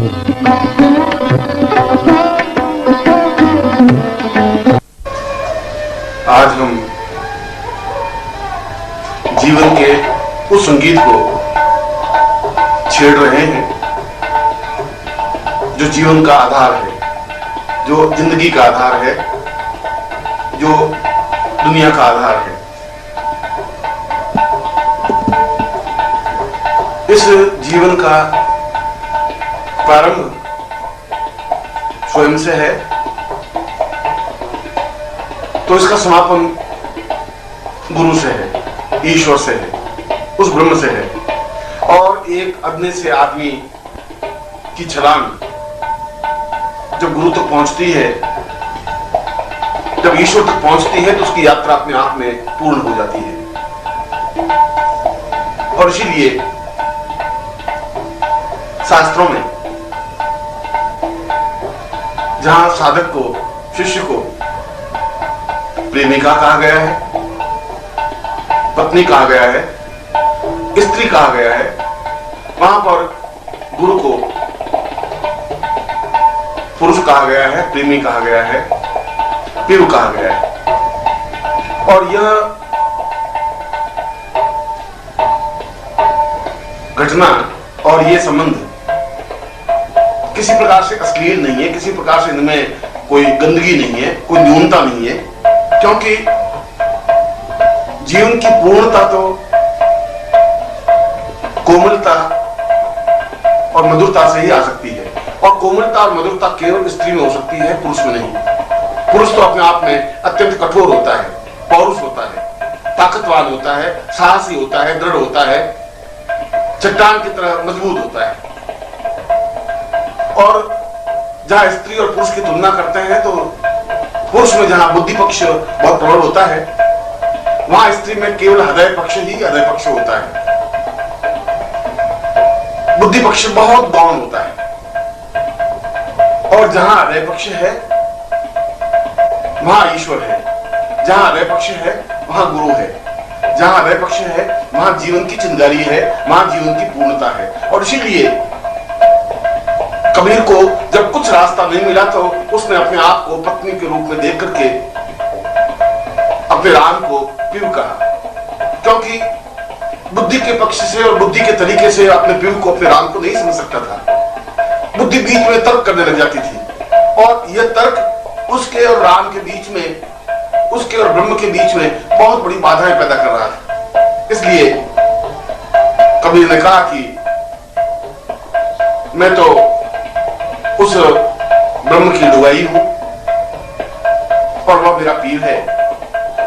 आज हम जीवन के उस संगीत को छेड़ रहे हैं जो जीवन का आधार है, जो जिंदगी का आधार है, जो दुनिया का आधार है। इस जीवन का प्रारंभ स्वयं से है, तो इसका समापन गुरु से है, ईश्वर से है, उस ब्रह्म से है। और एक अदने से आदमी की छलांग जब गुरु तक पहुंचती है, जब ईश्वर तक पहुंचती है, तो उसकी यात्रा अपने आप में पूर्ण हो जाती है। और इसीलिए शास्त्रों में जहां साधक को, शिष्य को प्रेमिका कहा गया है, पत्नी कहा गया है, स्त्री कहा गया है, वहां पर गुरु को पुरुष कहा गया है, प्रेमी कहा गया है, पिव कहा गया है। और यह घटना और ये संबंध किसी प्रकार से अश्लील नहीं है, किसी प्रकार से इनमें कोई गंदगी नहीं है, कोई न्यूनता नहीं है, क्योंकि जीवन की पूर्णता तो कोमलता और मधुरता से ही आ सकती है। और कोमलता और मधुरता केवल स्त्री में हो सकती है, पुरुष में नहीं। पुरुष तो अपने आप में अत्यंत कठोर होता है, पौरुष होता है, ताकतवान होता है, साहसी होता है, दृढ़ होता है, चट्टान की तरह मजबूत होता है। और जहां स्त्री और पुरुष की तुलना करते हैं, तो पुरुष में जहां बुद्धि पक्ष बहुत प्रबल होता है, वहां स्त्री में केवल हृदय पक्ष ही हृदय पक्ष होता है। बुद्धि पक्ष बहुत गौण होता है। और जहां हृदय पक्ष है वहां ईश्वर है, जहां हृदय पक्ष है वहां गुरु है, जहां हृदय पक्ष है वहां जीवन की चिंगारी है, वहां जीवन की पूर्णता है। और इसीलिए कबीर को जब कुछ रास्ता नहीं मिला, तो उसने अपने आप को पत्नी के रूप में देख करके अपने राम को पिव कहा, क्योंकि बुद्धि के पक्ष से और बुद्धि के तरीके से अपने पिव को, अपने राम को नहीं समझ सकता था। बुद्धि बीच में तर्क करने लग जाती थी, और यह तर्क उसके और राम के बीच में, उसके और ब्रह्म के बीच में बहुत बड़ी बाधाएं पैदा कर रहा था। इसलिए कबीर ने कहा कि मैं तो उस ब्रह्म की लुगाई हूं और वह मेरा पीर है,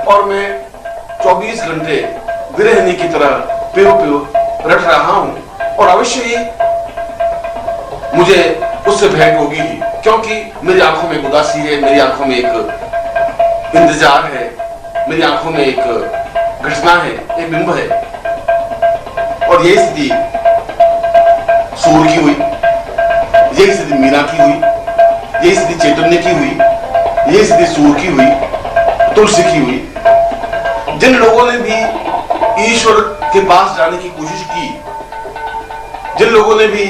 और मैं 24 घंटे विरहिणी की तरह पिव पिव रट रहा हूं, और अवश्य ही मुझे उससे भेंट होगी ही, क्योंकि मेरी आंखों में उदासी है, मेरी आंखों में एक इंतजार है, मेरी आंखों में एक घटना है, एक बिंब है। और यही स्थिति सूर की हुई, यही स्थिति मीरा की हुई, यही स्थिति चैतन्य की हुई, यही स्थिति सूर की हुई, तुलसी की हुई। जिन लोगों ने भी ईश्वर के पास जाने की कोशिश की, जिन लोगों ने भी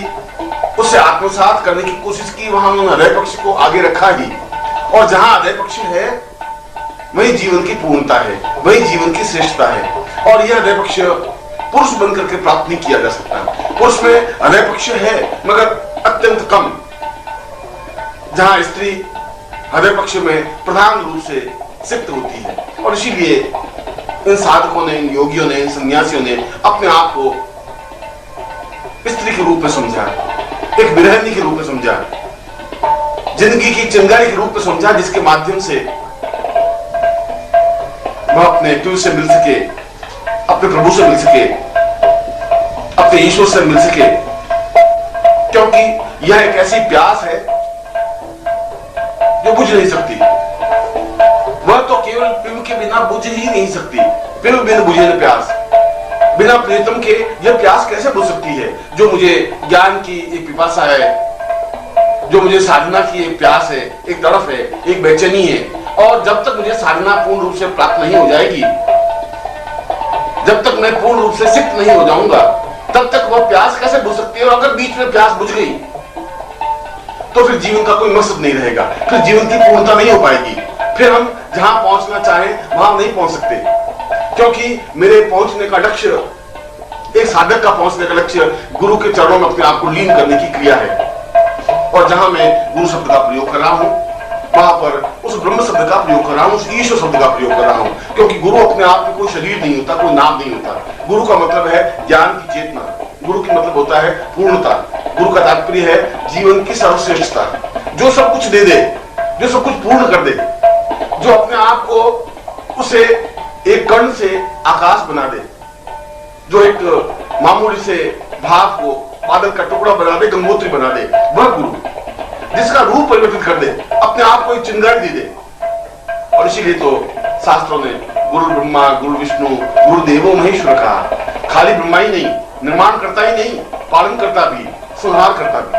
उसे आत्मसात करने की कोशिश की, वहां उन्होंने हृदय पक्ष को आगे रखा ही। और जहां हृदय पक्ष है वही जीवन की पूर्णता है, वही जीवन की श्रेष्ठता है। और यह हृदय पक्ष पुरुष बनकर के प्राप्त नहीं किया जा सकता। पुरुष में हृदय पक्ष है मगर अत्यंत कम, जहां स्त्री हृदय पक्ष में प्रधान रूप से सिक्त होती है। और इसीलिए इन साधकों ने, इन योगियों ने, इन सन्यासियों ने अपने आप को स्त्री के रूप में समझा, एक विरहिणी के रूप में समझा, जिंदगी की चिंगारी के रूप में समझा, जिसके माध्यम से वह अपने पिता से मिल सके, अपने प्रभु से मिल सके, अपने ईश्वर से मिल सके। क्योंकि यह एक ऐसी प्यास है जो बुझ नहीं सकती। वह तो केवल पिव के बिना बुझ ही नहीं सकती। पिव बिन बुझे न प्यास, बिना प्रीतम के यह प्यास कैसे बुझ सकती है? जो मुझे ज्ञान की एक पिपासा है, जो मुझे साधना की एक प्यास है, एक तड़फ है, एक बेचैनी है, और जब तक मुझे साधना पूर्ण रूप से प्राप्त नहीं हो जाएगी, जब तक मैं पूर्ण रूप से सिक्त नहीं हो जाऊंगा, तब तक वह प्यास कैसे बुझ सकती है? और अगर बीच में प्यास बुझ गई तो फिर जीवन का कोई मकसद नहीं रहेगा, फिर जीवन की पूर्णता नहीं हो पाएगी, फिर हम जहां पहुंचना चाहें वहां नहीं पहुंच सकते। क्योंकि मेरे पहुंचने का लक्ष्य, एक साधक का पहुंचने का लक्ष्य गुरु के चरणों में अपने आप को लीन करने की क्रिया है। और जहां मैं गुरु शब्द का प्रयोग कर रहा हूं, वहां पर उस ब्रह्म शब्द का प्रयोग कर रहा हूं, उस ईश्वर शब्द का प्रयोग कर रहा हूं। क्योंकि गुरु अपने आप में कोई शरीर नहीं होता, कोई नाम नहीं होता। गुरु का मतलब है ज्ञान की चेतना, गुरु की मतलब होता है पूर्णता। गुरु का तात्पर्य है जीवन की सर्वश्रेष्ठता, जो सब कुछ दे दे, जो सब कुछ पूर्ण कर दे, जो अपने आप को उसे एक कण से आकाश बना दे, जो एक मामूली से भाप को बादल का टुकड़ा बना दे, गंगोत्री बना दे, वह गुरु, जिसका रूप परिवर्तित कर दे, अपने आप को एक चिंगारी दे दे। और इसीलिए तो शास्त्रों ने गुरु ब्रह्मा, गुरु विष्णु, गुरु देवो महेश्वर कहा। खाली ब्रह्मा ही नहीं, निर्माण करता ही नहीं, पालन करता भी, संहार करता भी।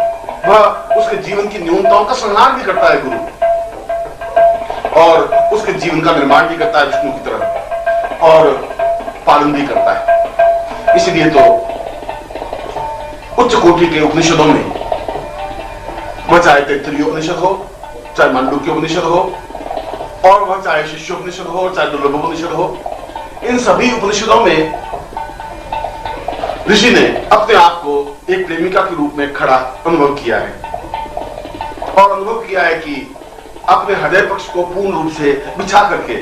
वह उसके जीवन की न्यूनताओं का संहार भी करता है गुरु, और उसके जीवन का निर्माण भी करता है विष्णु की तरह, और पालन भी करता है। इसलिए तो उच्च कोटि के उपनिषदों में, वह चाहे तैत्तिरीय उपनिषद हो, चाहे मांडुक्य उपनिषद हो, और वह चाहे शिष्योपनिषद हो, चाहे दुर्लभोपनिषद हो, इन सभी उपनिषदों में ऋषि ने अपने आप को एक प्रेमिका के रूप में खड़ा अनुभव किया है, और अनुभव किया है कि अपने हृदय पक्ष को पूर्ण रूप से बिछा करके,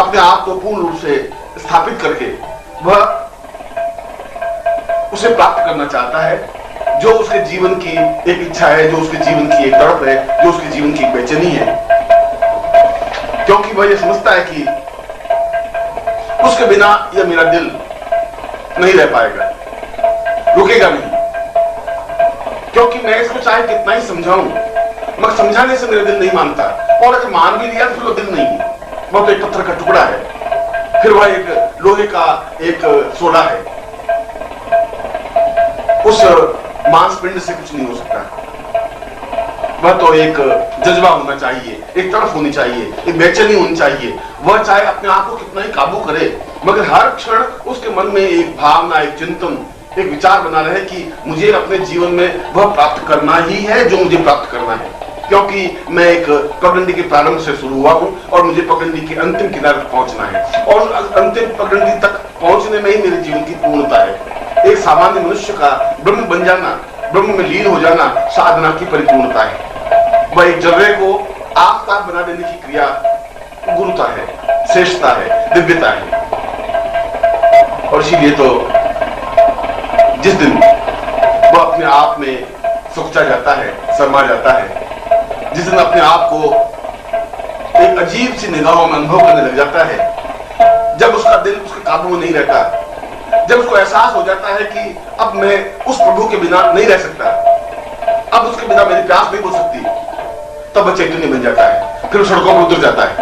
अपने आप को पूर्ण रूप से स्थापित करके वह उसे प्राप्त करना चाहता है, जो उसके जीवन की एक इच्छा है, जो उसके जीवन की एक तड़प है, जो उसके जीवन की एक बेचैनी है। क्योंकि वह यह समझता है कि उसके बिना यह मेरा दिल नहीं रह पाएगा, रुकेगा नहीं। क्योंकि मैं इसको चाहे कितना ही समझाऊं, मगर समझाने से मेरा दिल नहीं मानता, और अगर मान भी लिया तो फिर वो दिल नहीं है, वह तो एक पत्थर का टुकड़ा है, फिर वह एक लोहे का एक सोडा है। उस मांसपिंड से कुछ नहीं हो सकता। वह तो एक जज्बा होना चाहिए, एक तड़प होनी चाहिए, एक बेचैनी होनी चाहिए। वह चाहे अपने आप को कितना ही काबू करे, मगर हर क्षण उसके मन में एक भावना, एक चिंतन, एक विचार बना रहे कि मुझे अपने जीवन में वह प्राप्त करना ही है जो मुझे प्राप्त करना है। क्योंकि मैं एक पगडंडी के प्रारंभ से शुरू हुआ हूं, और मुझे पगडंडी के अंतिम किनारे तक पहुंचना है, और अंतिम पगडंडी तक पहुंचने में ही मेरे जीवन की पूर्णता है। एक सामान्य मनुष्य का ब्रह्म बन जाना, ब्रह्म में लीन हो जाना साधना की परिपूर्णता है। वह एक जर्रे को आफताब बना देने की क्रिया गुरुता है, श्रेष्ठता है, दिव्यता है। और इसीलिए तो जिस दिन वह अपने आप में सुखचा जाता है, शर्मा जाता है, जिस दिन अपने आप को एक अजीब सी निगाहों में अनुभव करने लग जाता है, जब उसका दिल उसके काबू में नहीं रहता, जब उसको एहसास हो जाता है कि अब मैं उस प्रभु के बिना नहीं रह सकता, अब उसके बिना मेरी प्यास नहीं बुझ सकती, तब वह चैतन्य बन जाता है। फिर सड़कों पर उतर जाता है,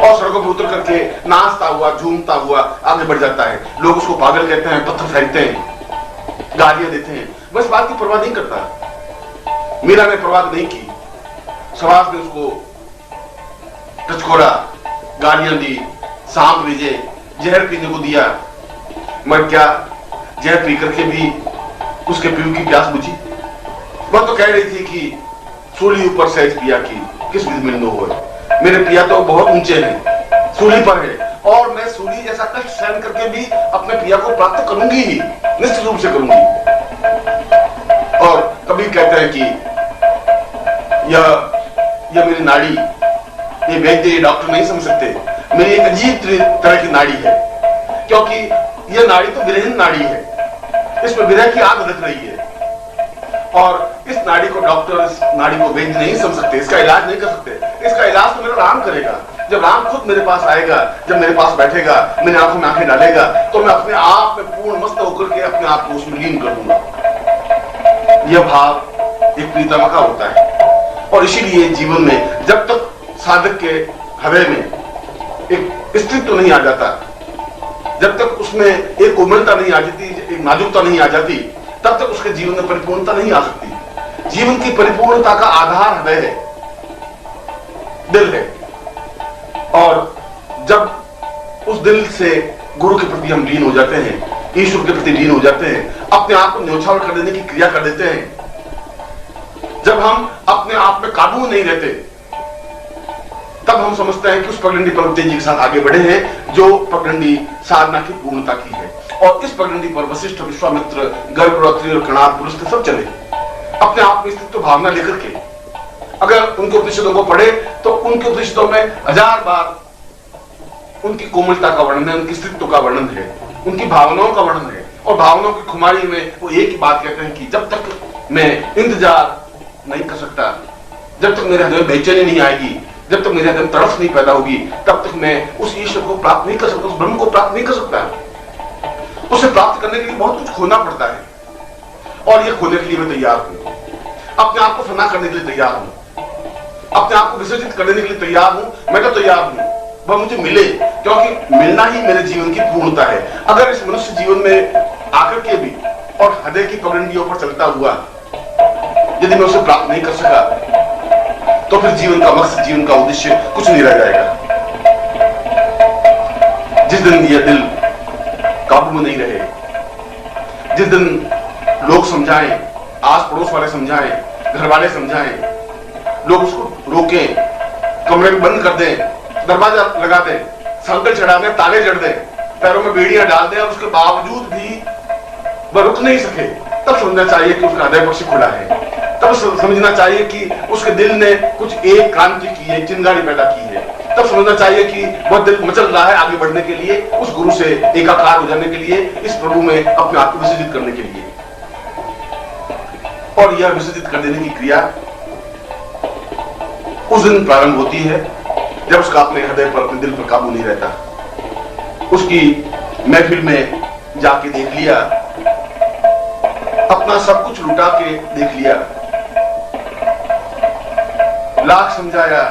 और सड़कों पर उतर करके नाचता हुआ, झूमता हुआ आगे बढ़ जाता है। लोग उसको पागल कहते हैं, पत्थर फेंकते हैं, गालियां देते हैं, बस बात की परवाह नहीं करता। मीरा ने परवाह नहीं की, समाज ने उसको टचकोड़ा, गालियां दी, सांप भेजे, जहर पीने को दिया, मगर क्या जहर पी करके भी उसके पीऊ की प्यास बुझी? वह तो कह रही थी कि सूली ऊपर सहज पिया की किस विध में नो होए, मेरे पिया तो बहुत ऊंचे हैं, सूली पर है, और मैं सूली जैसा कष्ट सहन करके भी अपने पिया को प्राप्त करूंगी ही, निश्चित रूप से करूंगी। और कबीर कहते हैं कि यह मेरी नाड़ी, ये वैद्य, ये डॉक्टर नहीं समझ सकते, मेरी एक अजीब तरह की नाड़ी है, क्योंकि यह नाड़ी तो विरहीन नाड़ी है, इसमें विरह की आग लग रही है, और इस नाड़ी को डॉक्टर, इस नाड़ी को वैद्य नहीं समझ सकते, इसका इलाज नहीं कर सकते। इसका इलाज तो मेरा राम करेगा। जब राम खुद मेरे पास आएगा, जब मेरे पास बैठेगा, मेरी आंखों में आंखें डालेगा, तो मैं अपने आप में पूर्ण मस्त होकर के अपने आप को उसमें लीन कर दूंगा। यह भाव एक प्रीतम का होता है, और इसीलिए जीवन में जब तक साधक के हृदय में एक अस्तित्व नहीं आ जाता, जब तक उसमें एक कोमलता नहीं आ जाती, एक नाजुकता नहीं आ जाती, तब तक उसके जीवन में परिपूर्णता नहीं आ सकती। जीवन की परिपूर्णता का आधार हृदय है, दिल है, और जब उस दिल से गुरु के प्रति हम लीन हो जाते हैं, ईश्वर के प्रति लीन हो जाते हैं, अपने आप को न्योछावर कर देने की क्रिया कर देते हैं, जब हम अपने आप में काबू नहीं रहते, तब हम समझते हैं कि उस पगडंडी पर तेजी के साथ आगे बढ़े हैं जो पगडंडी साधना की पूर्णता की है। और इस पगडंडी पर वशिष्ठ, विश्वामित्र, गर्ग, रौत्री और कणाद पुरुष सब चले अपने आप में स्थित्व भावना लेकर के। अगर उनके उपनिषदों को पढ़े तो उनके उपनिषदों में 1000 बार उनकी कोमलता का वर्णन है, उनकी स्थित्व का वर्णन है, उनकी भावनाओं का वर्णन है। और भावनाओं की खुमारी में वो एक ही बात कहते हैं कि जब तक मैं इंतजार नहीं कर सकता, जब तक मेरे हृदय में बेचैनी नहीं आएगी, जब तक मेरे हृदय में तड़फ नहीं पैदा होगी, तब तक मैं उस ईश्वर को प्राप्त नहीं कर सकता, उस ब्रह्म को प्राप्त नहीं कर सकता। उसे प्राप्त करने के लिए बहुत कुछ खोना पड़ता है, और ये खोने के लिए मैं तैयार हूं। अपने आप को फना करने के लिए तैयार हूं, अपने आप को विसर्जित करने के लिए तैयार हूं। मैं तो तैयार हूं, वह मुझे मिले, क्योंकि मिलना ही मेरे जीवन की पूर्णता है। अगर इस मनुष्य जीवन में आकर के भी और हृदय की पगडंडियों पर चलता हुआ यदि मैं उसे प्राप्त नहीं कर सका, तो फिर जीवन का मकसद, जीवन का उद्देश्य कुछ नहीं रह जाएगा। जिस दिन यह दिल काबू में नहीं रहे, जिस दिन लोग समझाएं, आस पड़ोस वाले समझाएं, घर वाले समझाएं, लोग उसको रोकें, कमरे में बंद कर दें, दरवाजा लगा दें, संकल चढ़ा दें, ताले जड़ दें, पैरों में बेड़ियां डाल दें, और उसके बावजूद भी वह रुक नहीं सके, तब समझना चाहिए कि उसका हृदय पक्ष खुला है। तब समझना चाहिए कि उसके दिल ने कुछ एक क्रांति की है, चिंगारी पैदा की है। तब समझना चाहिए कि वह दिल मचल रहा है आगे बढ़ने के लिए, उस गुरु से एकाकार हो जाने के लिए, इस प्रभु में अपने आप को विसर्जित करने के लिए। और यह विसर्जित कर देने की क्रिया उस दिन प्रारंभ होती है जब उसका अपने हृदय पर, अपने दिल पर काबू नहीं रहता। उसकी महफिल में जाके देख लिया, अपना सब कुछ लुटा के देख लिया, लाख समझाया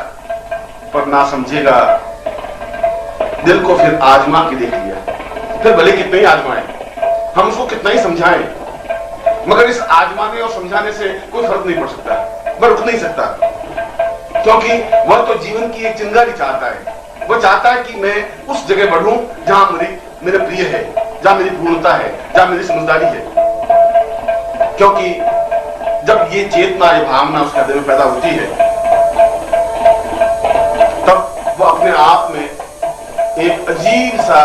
पर ना समझेगा, दिल को फिर आजमा के देख लिया। फिर भले कितने ही आजमाए, हम उसको कितना ही समझाएं, मगर इस आजमाने और समझाने से कोई फर्क नहीं पड़ सकता, वह रुक नहीं सकता, क्योंकि वह तो जीवन की एक चिंगारी चाहता है। वह चाहता है कि मैं उस जगह बढ़ूं जहां मेरे प्रिय है, जहां मेरी पूर्णता है, जहां मेरी समझदारी है। क्योंकि जब ये चेतना, ये भावना उसके हृदय में पैदा होती है, तब वह अपने आप में एक अजीब सा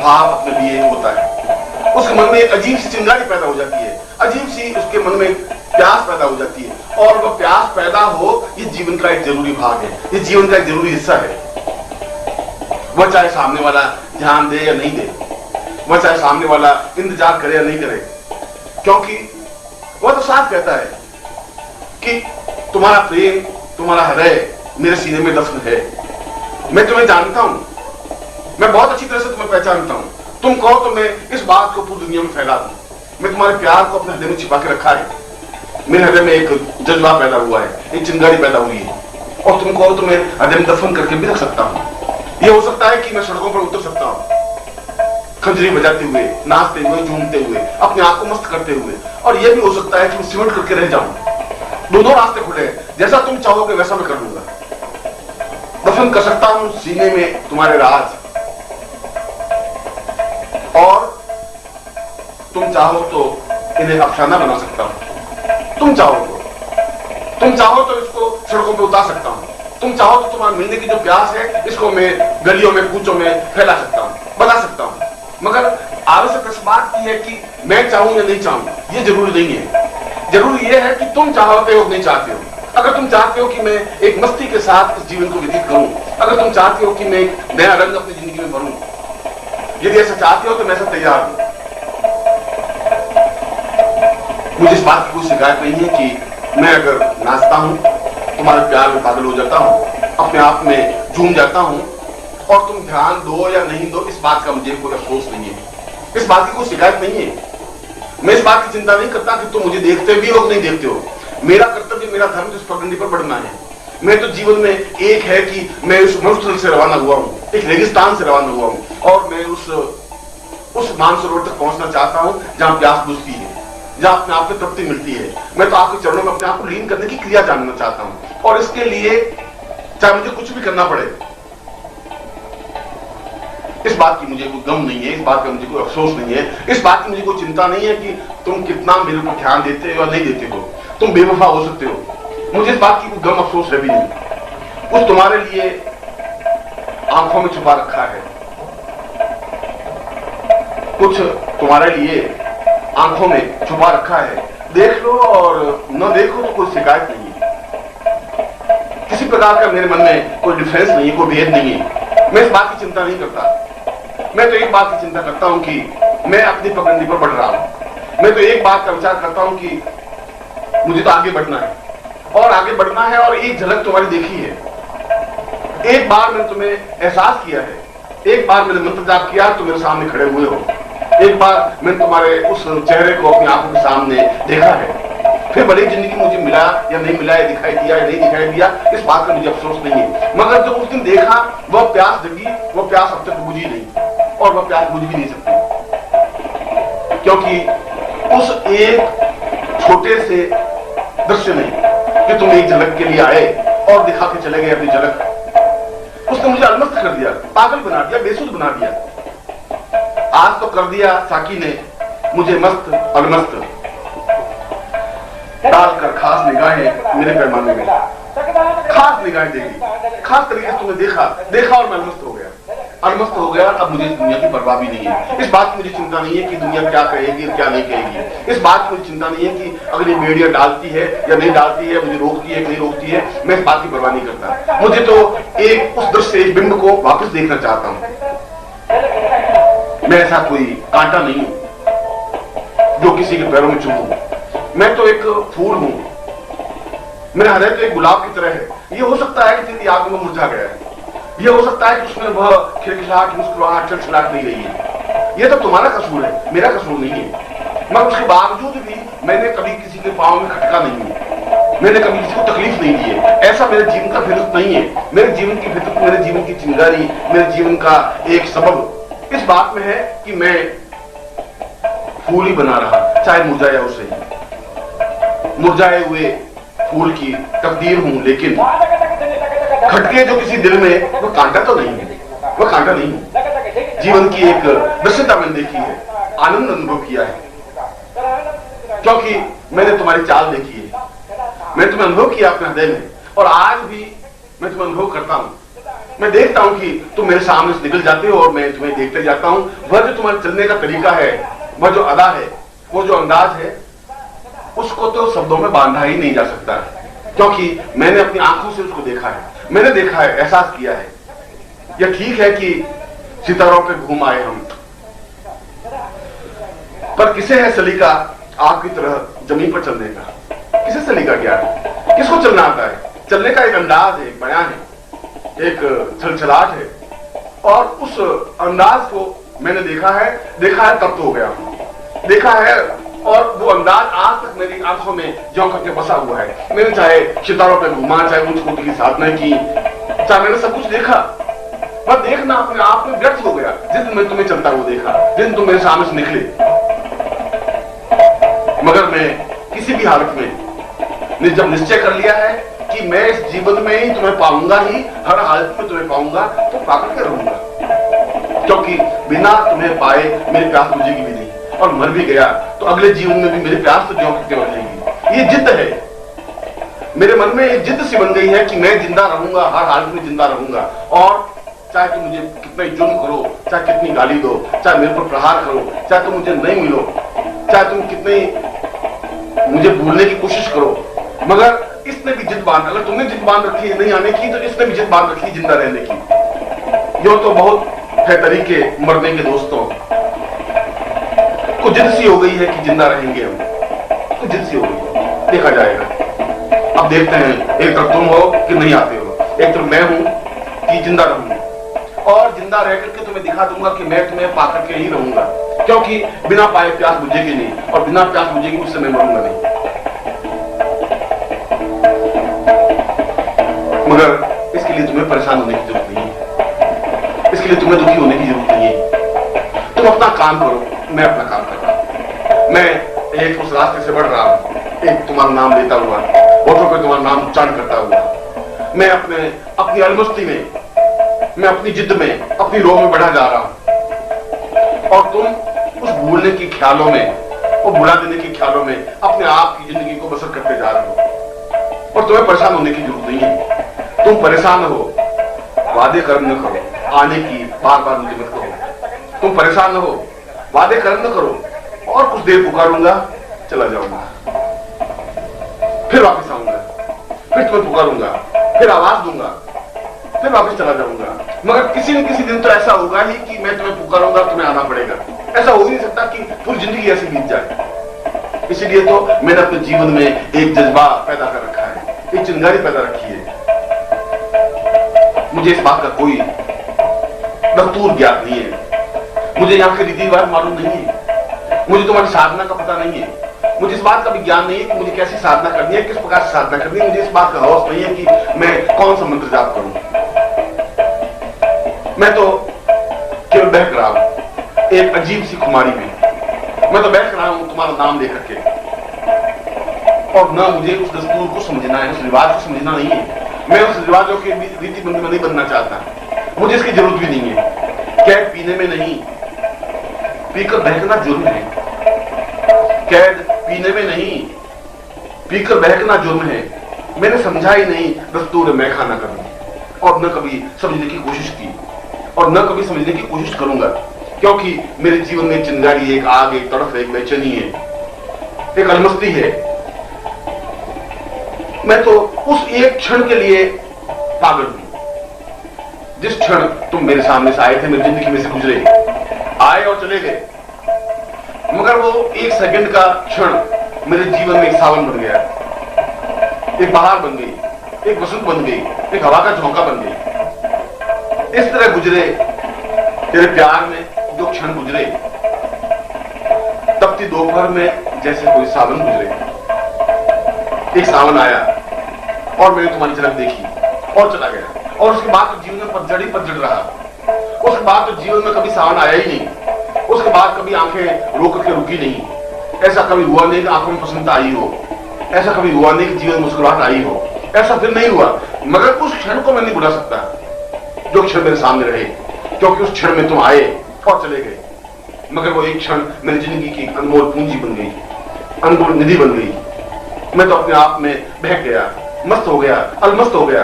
भाव अपने लिए होता है। उसके मन में एक अजीब सी चिंगारी पैदा हो जाती है, अजीब सी उसके मन में प्यास पैदा हो जाती है। और वह प्यास पैदा हो, ये जीवन का एक जरूरी भाग है, ये जीवन का एक जरूरी हिस्सा है। वह चाहे सामने वाला ध्यान दे या नहीं दे, वह चाहे सामने वाला इंतजार करे या नहीं करे, क्योंकि वह तो साफ कहता है कि तुम्हारा प्रेम, तुम्हारा हृदय मेरे सीने में दफन है। मैं तुम्हें जानता हूं, मैं बहुत अच्छी तरह से तुम्हें पहचानता हूं। तुम कहो तो मैं इस बात को पूरी दुनिया में फैला दूं। मैं तुम्हारे प्यार को अपने हृदय में छिपा के रखा है। मेरे हृदय में एक जज्बा पैदा हुआ है, एक चिंगारी पैदा हुई है, और तुम कहो तो मैं हृदय में दफन करके भी रख सकता हूं। यह हो सकता है कि मैं सड़कों पर उतर सकता हूं, खंजरी बजाते हुए, नाचते हुए, झूमते हुए, अपने आप को मस्त करते हुए, और यह भी हो सकता है कि मैं सिमट करके रह जाऊं। दोनों रास्ते खुले हैं, जैसा तुम चाहोगे वैसा मैं कर लूंगा। दफन कर सकता हूं सीने में तुम्हारे राज, और तुम चाहो तो इन्हें अफसाना बना सकता हूं। तुम चाहो तो इसको सड़कों पे उतार सकता हूं। तुम चाहो तो तुम्हारे मिलने की जो प्यास है, इसको मैं गलियों में, कूचों में फैला सकता हूं, बता सकता हूं। मगर आवश्यक इस बात की है कि मैं चाहूं या नहीं चाहूं, ये जरूरी नहीं है। जरूरी यह है कि तुम चाहते हो नहीं चाहते हो। अगर तुम चाहते हो कि मैं एक मस्ती के साथ इस जीवन को व्यतीत करूं, अगर तुम चाहते हो कि मैं एक नया रंग अपनी जिंदगी में भरूं, यदि ऐसा चाहते हो तो मैं ऐसा तैयार हूं। मुझे इस बात की कोई शिकायत नहीं है कि मैं अगर नाचता हूं, तुम्हारे प्यार में पागल हो जाता हूं, अपने आप में झूम जाता हूं, और तुम ध्यान दो या नहीं दो, इस बात का मुझे कोई अफसोस नहीं है, इस बात की कोई शिकायत नहीं है। मैं इस बात की चिंता नहीं करता कि तुम मुझे देखते भी हो नहीं देखते हो। मेरा कर्तव्य, मेरा धर्म इस पगडंडी पर बढ़ना है। मैं तो जीवन में एक है कि मैं उस मरुस्थल से रवाना हुआ हूं, एक रेगिस्तान से रवाना हुआ हूं, और मैं उस मानसरोवर तक पहुंचना चाहता हूं जहां प्यास बुझती है, जहां अपने आप में तृप्ति मिलती है। मैं तो आपके चरणों में अपने आप को लीन करने की क्रिया जानना चाहता हूं, और इसके लिए चाहे मुझे कुछ भी करना पड़े, इस बात की मुझे कोई गम नहीं है, इस बात का मुझे कोई अफसोस नहीं है, इस बात की मुझे कोई चिंता नहीं है कि तुम कितना मेरे ऊपर ध्यान देते हो या नहीं देते हो। तुम बेवफा हो सकते हो, मुझे इस बात की कोई गम अफसोस है भी नहीं। कुछ तुम्हारे लिए आंखों में छुपा रखा है, कुछ तुम्हारे लिए आंखों में छुपा रखा है। देख लो और न देखो तो कोई शिकायत नहीं है। किसी प्रकार का मेरे मन में कोई डिफरेंस नहीं है, कोई भेद नहीं है। मैं इस बात की चिंता नहीं करता। मैं तो एक बात की चिंता करता हूं कि मैं अपनी पगडंडी पर बढ़ रहा हूं। मैं तो एक बात का विचार करता हूं कि मुझे तो आगे बढ़ना है और आगे बढ़ना है, और एक झलक तुम्हारी देखी है। एक बार मैंने तुम्हें एहसास किया है, एक बार मैंने मंत्र जाप किया, तुम मेरे सामने खड़े हुए हो। एक बार मैंने तुम्हारे उस चेहरे को अपनी आंखों के सामने देखा है। फिर बड़ी जिंदगी मुझे मिला या नहीं मिला, या दिखाई दिया या नहीं दिखाई दिया, इस बात का मुझे अफसोस नहीं है। मगर जो उस दिन देखा वह प्यास जगी, वह प्यास अब तक बुझी नहीं, और वह प्यास बुझ भी नहीं सकती, क्योंकि उस एक छोटे से दृश्य में कि तुम एक झलक के लिए आए और दिखा के चले गए अपनी झलक, उसने मुझे अलमस्त कर दिया, पागल बना दिया, बेसुध बना दिया। आज तो कर दिया साकी ने मुझे मस्त अलमस्त, डालकर खास निगाहें मेरे पैमाने में, खास निगाहें देखी, खास तरीके से तुमने देखा और मैं अलमस्त हो गया। अब मुझे इस दुनिया की परवाह भी नहीं है। इस बात की मुझे चिंता नहीं है कि दुनिया क्या कहेगी क्या नहीं कहेगी। इस बात की मुझे चिंता नहीं है कि अगर ये मीडिया डालती है या नहीं डालती है, मुझे रोकती है कि नहीं रोकती है, मैं इस बात की परवाह नहीं करता। मुझे तो एक उस दृश्य, एक बिंब को वापस देखना चाहता हूं। मैं ऐसा कोई कांटा नहीं हूं जो किसी के पैरों में चुभूं। मैं तो एक फूल हूं, मेरा हृदय तो एक गुलाब की तरह है। ये हो सकता है कि तेरी आग में मुरझा गया है, ये हो सकता है कि उसमें वह खिलखिलाहट, मुस्कुराहट, चलचलाहट नहीं रही है। ये तो तुम्हारा कसूर है, मेरा कसूर नहीं है। मगर उसके बावजूद भी मैंने कभी किसी के पांव में खटका नहीं है, मैंने कभी किसी को तकलीफ नहीं दी है। ऐसा मेरे जीवन का फितरत नहीं है। मेरे जीवन की फितरत, मेरे जीवन की चिंगारी, मेरे जीवन का एक सबब इस बात में है कि मैं फूल ही बना रहा, चाहे मुरझाया उसे, मुरझाए हुए फूल की तकदीर हूं, लेकिन खटके जो किसी दिल में, वो कांटा तो नहीं है, वो कांटा नहीं है। जीवन की एक दृश्यता मैंने देखी है, आनंद अनुभव किया है, क्योंकि मैंने तुम्हारी चाल देखी है, मैंने तुम्हें अनुभव किया अपने हृदय में, और आज भी मैं तुम्हें अनुभव करता हूं। मैं देखता हूं कि तुम मेरे सामने से निकल जाते हो और मैं तुम्हें देखते जाता हूं। वह जो तुम्हारे चलने का तरीका है, वह जो अदा है, वो जो अंदाज है, उसको तो शब्दों में बांधा ही नहीं जा सकता, क्योंकि मैंने अपनी आंखों से उसको देखा है, मैंने देखा है, एहसास किया है। यह ठीक है कि सितारों पे घूम आए हम, पर किसे है सलीका आग की तरह जमीन पर चलने का? किसे सलीका क्या है? किसको चलना आता है? चलने का एक अंदाज है, एक बयान है, एक छलछलाहट है, और उस अंदाज को मैंने देखा है तब तो हो गया, देखा है, और वो अंदाज आज तक मेरी आंखों में ज्यों करके बसा हुआ है। मैंने चाहे सितारों पर घुमा, चाहे ऊंच कोटि की साधना की, चाहे मैंने सब कुछ देखा, पर देखना अपने आप में व्यर्थ हो गया जिस दिन मैं तुम्हें चलता हुआ देखा, जिस दिन तुम मेरे सामने से निकले। मगर मैं किसी भी हालत में जब निश्चय कर लिया है कि मैं इस जीवन में ही तुम्हें पाऊंगा, ही हर हालत में तुम्हें पाऊंगा, तो पाकर के रहूंगा, क्योंकि बिना तुम्हें पाए मेरी प्यास बुझेगी भी नहीं, और मर भी गया तो अगले जीवन में भी मेरी प्यास तो ज्यों की त्यों रहेगी। ये जिद है मेरे मन में, एक जिद सी बन गई है कि मैं जिंदा रहूंगा, हर हालत में जिंदा रहूंगा, और चाहे तुम मुझे कितना जुल्म करो, चाहे कितनी गाली दो, चाहे मेरे पर प्रहार करो, चाहे तुम मुझे नहीं मिलो, चाहे तुम कितनी मुझे भूलने की कोशिश करो, मगर इसने भी जिद बांध, अगर तुमने जिद बांध रखी है नहीं आने की, तो इसने भी जिद बांध रखी है जिंदा रहने की। यो तो बहुत है तरीके मरने के दोस्तों, कुछ जिद सी हो गई है कि जिंदा रहेंगे हम, कुछ जिद सी हो गई, देखा जाएगा। अब देखते हैं, एक तरफ तुम हो कि नहीं आते हो, एक तरफ मैं हूं कि जिंदा रहूंगा, और जिंदा रह करके तुम्हें दिखा दूंगा कि मैं तुम्हें पाकर के ही रहूंगा, क्योंकि बिना पाए प्यास बुझेगी नहीं, और बिना प्यास बुझेगी उससे मैं मरूंगा नहीं। मगर इसके लिए तुम्हें परेशान होने की जरूरत नहीं है, इसके लिए तुम्हें दुखी होने की जरूरत नहीं है। तुम अपना काम करो, मैं अपना काम कर रहा हूं। मैं एक उस रास्ते से बढ़ रहा हूं, एक तुम्हारा नाम लेता हुआ, होठों पे तुम्हारा नाम उच्चारण करता हुआ, मैं अपनी अलमस्ती में, मैं अपनी जिद में, अपनी रोह में बढ़ा जा रहा हूं, और तुम उस भूलने के ख्यालों में, वो भुला देने के ख्यालों में अपने आप की जिंदगी को बसर करते जा रहे हो और तुम्हें परेशान होने की जरूरत नहीं है। तुम परेशान हो, वादे कर्म न करो, आने की बार बार मुझे मत कहो। तुम परेशान न हो, वादे कर्म न करो, और कुछ देर पुकारूंगा, चला जाऊंगा, फिर वापस आऊंगा, फिर तुम्हें पुकारूंगा, फिर आवाज दूंगा, फिर वापस चला जाऊंगा। मगर किसी न किसी दिन तो ऐसा होगा ही कि मैं तुम्हें पुकारूंगा, तुम्हें आना पड़ेगा। ऐसा हो ही नहीं सकता कि पूरी जिंदगी ऐसी बीत जाए। इसीलिए तो मैंने अपने जीवन में एक जज्बा पैदा कर रखा है, एक चिंगारी पैदा रखी है। मुझे इस बात का कोई दस्तूर ज्ञात नहीं है, मुझे यहाँ के रीति रिवाज मालूम नहीं है, मुझे तुम्हारी साधना का पता नहीं है, मुझे इस बात का भी ज्ञान नहीं है कि मुझे कैसी साधना करनी है, किस प्रकार से साधना करनी है। मुझे इस बात का हौस नहीं है कि मैं कौन सा मंत्र जाप करूं। मैं तो केवल बहक रहा हूं एक अजीब सी खुमारी में। मैं तो बहक रहा हूं तुम्हारा नाम लेकर के, और ना मुझे उस दस्तूर को समझना है, उस रिवाज को समझना नहीं है। मैं उस रिवाजों के रीति बंदी में नहीं बनना चाहता, मुझे इसकी जरूरत भी नहीं है। कैद पीने में नहीं, पीकर बहकना जुर्म है। कैद पीने में नहीं, पीकर बहकना जुर्म है। मैंने समझा ही नहीं दस्तूर मैं खाना करना, और न कभी समझने की कोशिश की, और न कभी समझने की कोशिश करूंगा, क्योंकि मेरे जीवन में चिंगारी, एक आग, एक तड़फ, एक बेचैनी है, एक अलमस्ती है। मैं तो उस एक क्षण के लिए पागल हूं जिस क्षण तुम मेरे सामने से आए थे, मेरी जिंदगी में से गुजरे, आए और चले गए। मगर वो एक सेकंड का क्षण मेरे जीवन में एक सावन बन गया, एक बहार बन गई, एक वसंत बन गई, एक हवा का झोंका बन गई। इस तरह गुजरे तेरे प्यार में जो क्षण गुजरे, तपती दोपहर में जैसे कोई सावन गुजरे। एक सावन आया और मैंने तुम्हारी झलक देखी और चला गया, और उसके बाद तो जीवन में पतझड़ ही पतझड़ रहा। उसके बाद तो जीवन में कभी सावन आया ही नहीं, उसके बाद कभी आंखें रोक के रुकी नहीं। ऐसा कभी हुआ नहीं कि आंखों में प्रसन्नता आई हो, ऐसा कभी हुआ नहीं कि जीवन में मुस्कुराहट आई हो, ऐसा फिर नहीं हुआ। मगर उस क्षण को मैं नहीं भुला सकता जो क्षण मेरे सामने रहे, क्योंकि उस क्षण में तुम आए और चले गए। मगर वो एक क्षण मेरी जिंदगी की अनमोल पूंजी बन गई, अनमोल निधि बन गई। मैं तो अपने आप में बहक गया, मस्त हो गया, अलमस्त हो गया।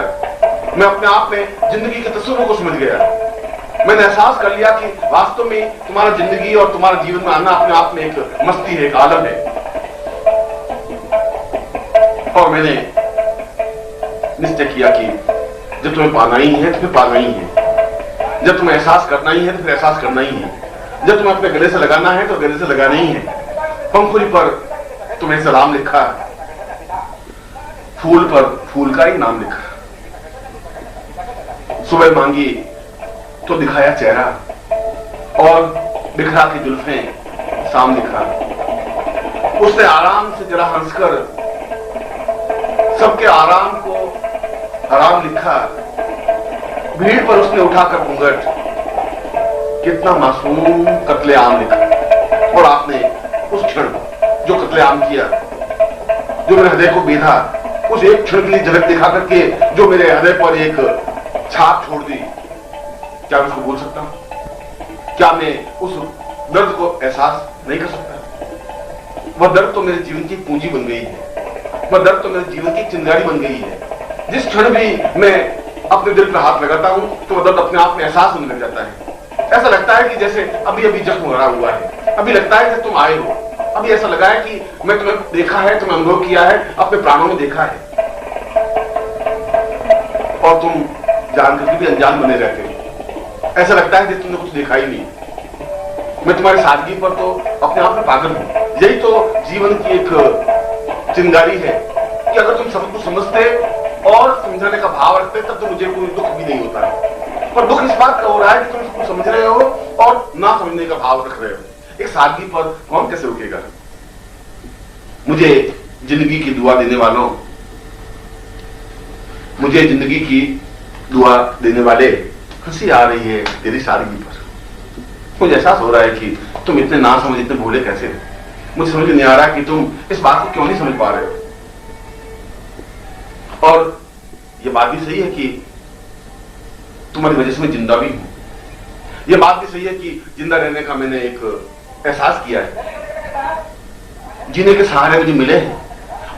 मैं अपने आप में जिंदगी के तस्वीरों को समझ गया। मैंने एहसास कर लिया कि वास्तव में तुम्हारा जिंदगी और तुम्हारा जीवन में आना अपने आप में एक मस्ती है, एक आलम है। और मैंने निश्चय किया कि जब तुम्हें पाना ही है तो फिर पाना ही है, जब तुम्हें एहसास करना ही है तो फिर एहसास करना ही है, जब तुम्हें अपने गले से लगाना है तो गले से लगाना ही है। पंखुड़ी पर तुम्हें सलाम लिखा, फूल पर फूल का ही नाम लिखा। सुबह मांगी तो दिखाया चेहरा, और बिखरा के जुल्फें शाम लिखा। उसने आराम से जरा हंसकर सबके आराम को हराम लिखा। भीड़ पर उसने उठाकर घूंघट, कितना मासूम कत्लेआम लिखा। और आपने उस क्षण जो कत्लेआम किया, जो मेरे हृदय को बेधा, उस एक क्षण के लिए झलक दिखा करके जो मेरे हृदय पर एक छाप छोड़ दी, क्या मैं उसको बोल सकता हूं? क्या मैं उस दर्द को एहसास नहीं कर सकता? वह दर्द तो मेरे जीवन की पूंजी बन गई है, वह दर्द तो मेरे जीवन की चिंगारी बन गई है। जिस क्षण भी मैं अपने दिल पर हाथ लगाता हूं तो वह दर्द अपने आप में एहसास होने लग जाता है। ऐसा लगता है कि जैसे अभी अभी जख्म भरा हुआ है, अभी लगता है कि तुम आए हो, अभी ऐसा लगा है कि मैं तुम्हें देखा है, तुम्हें अनुभव किया है, अपने प्राणों में देखा है, और तुम जान करके भी अनजान बने रहते हो। ऐसा लगता है कि तुमने कुछ देखा ही नहीं। मैं तुम्हारी सादगी पर तो अपने आप में पागल हूं। यही तो जीवन की एक चिंगारी है कि अगर तुम सब कुछ समझते और समझाने का भाव रखते तब तो मुझे कोई दुख भी नहीं होता है। पर दुख इस बात का हो रहा है कि तुम सब कुछ समझ रहे हो और ना समझने का भाव रख रहे हो। एक सादगी पर कौन कैसे रुकेगा? मुझे जिंदगी की दुआ देने वालों, मुझे जिंदगी की दुआ देने वाले, हंसी आ रही है तेरी सादगी पर। मुझे एहसास हो रहा है कि तुम इतने ना समझ, इतने भोले कैसे हो। मुझे समझ नहीं आ रहा कि तुम इस बात को क्यों नहीं समझ पा रहे हो। और ये बात भी सही है कि तुम्हारी वजह से मैं जिंदा भी हूं। ये बात भी सही है कि जिंदा रहने का मैंने एक एहसास किया है, जीने के सहारे मुझे मिले हैं,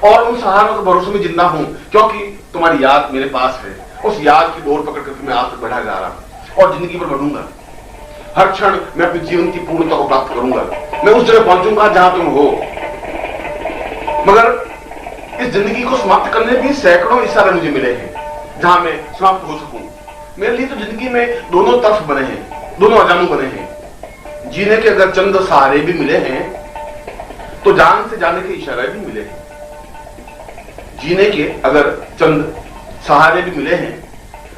और उन सहारों के भरोसे में जिंदा हूं, क्योंकि तुम्हारी याद मेरे पास है। उस याद की डोर पकड़ करके मैं आज तक बढ़ा जा रहा हूं और जिंदगी पर बढ़ूंगा। हर क्षण मैं अपने जीवन की पूर्णता को प्राप्त करूंगा। मैं उस जगह पहुंचूंगा जहां तुम हो। मगर इस जिंदगी को समाप्त करने भी सैकड़ों इशारे मुझे मिले हैं जहां मैं समाप्त हो सकूं। मेरे लिए तो जिंदगी में दोनों तरफ बने हैं, दोनों अजानू बने हैं। जीने के अगर चंद सहारे भी मिले हैं तो जान से जाने के इशारे भी मिले हैं। जीने के अगर चंद सहारे भी मिले हैं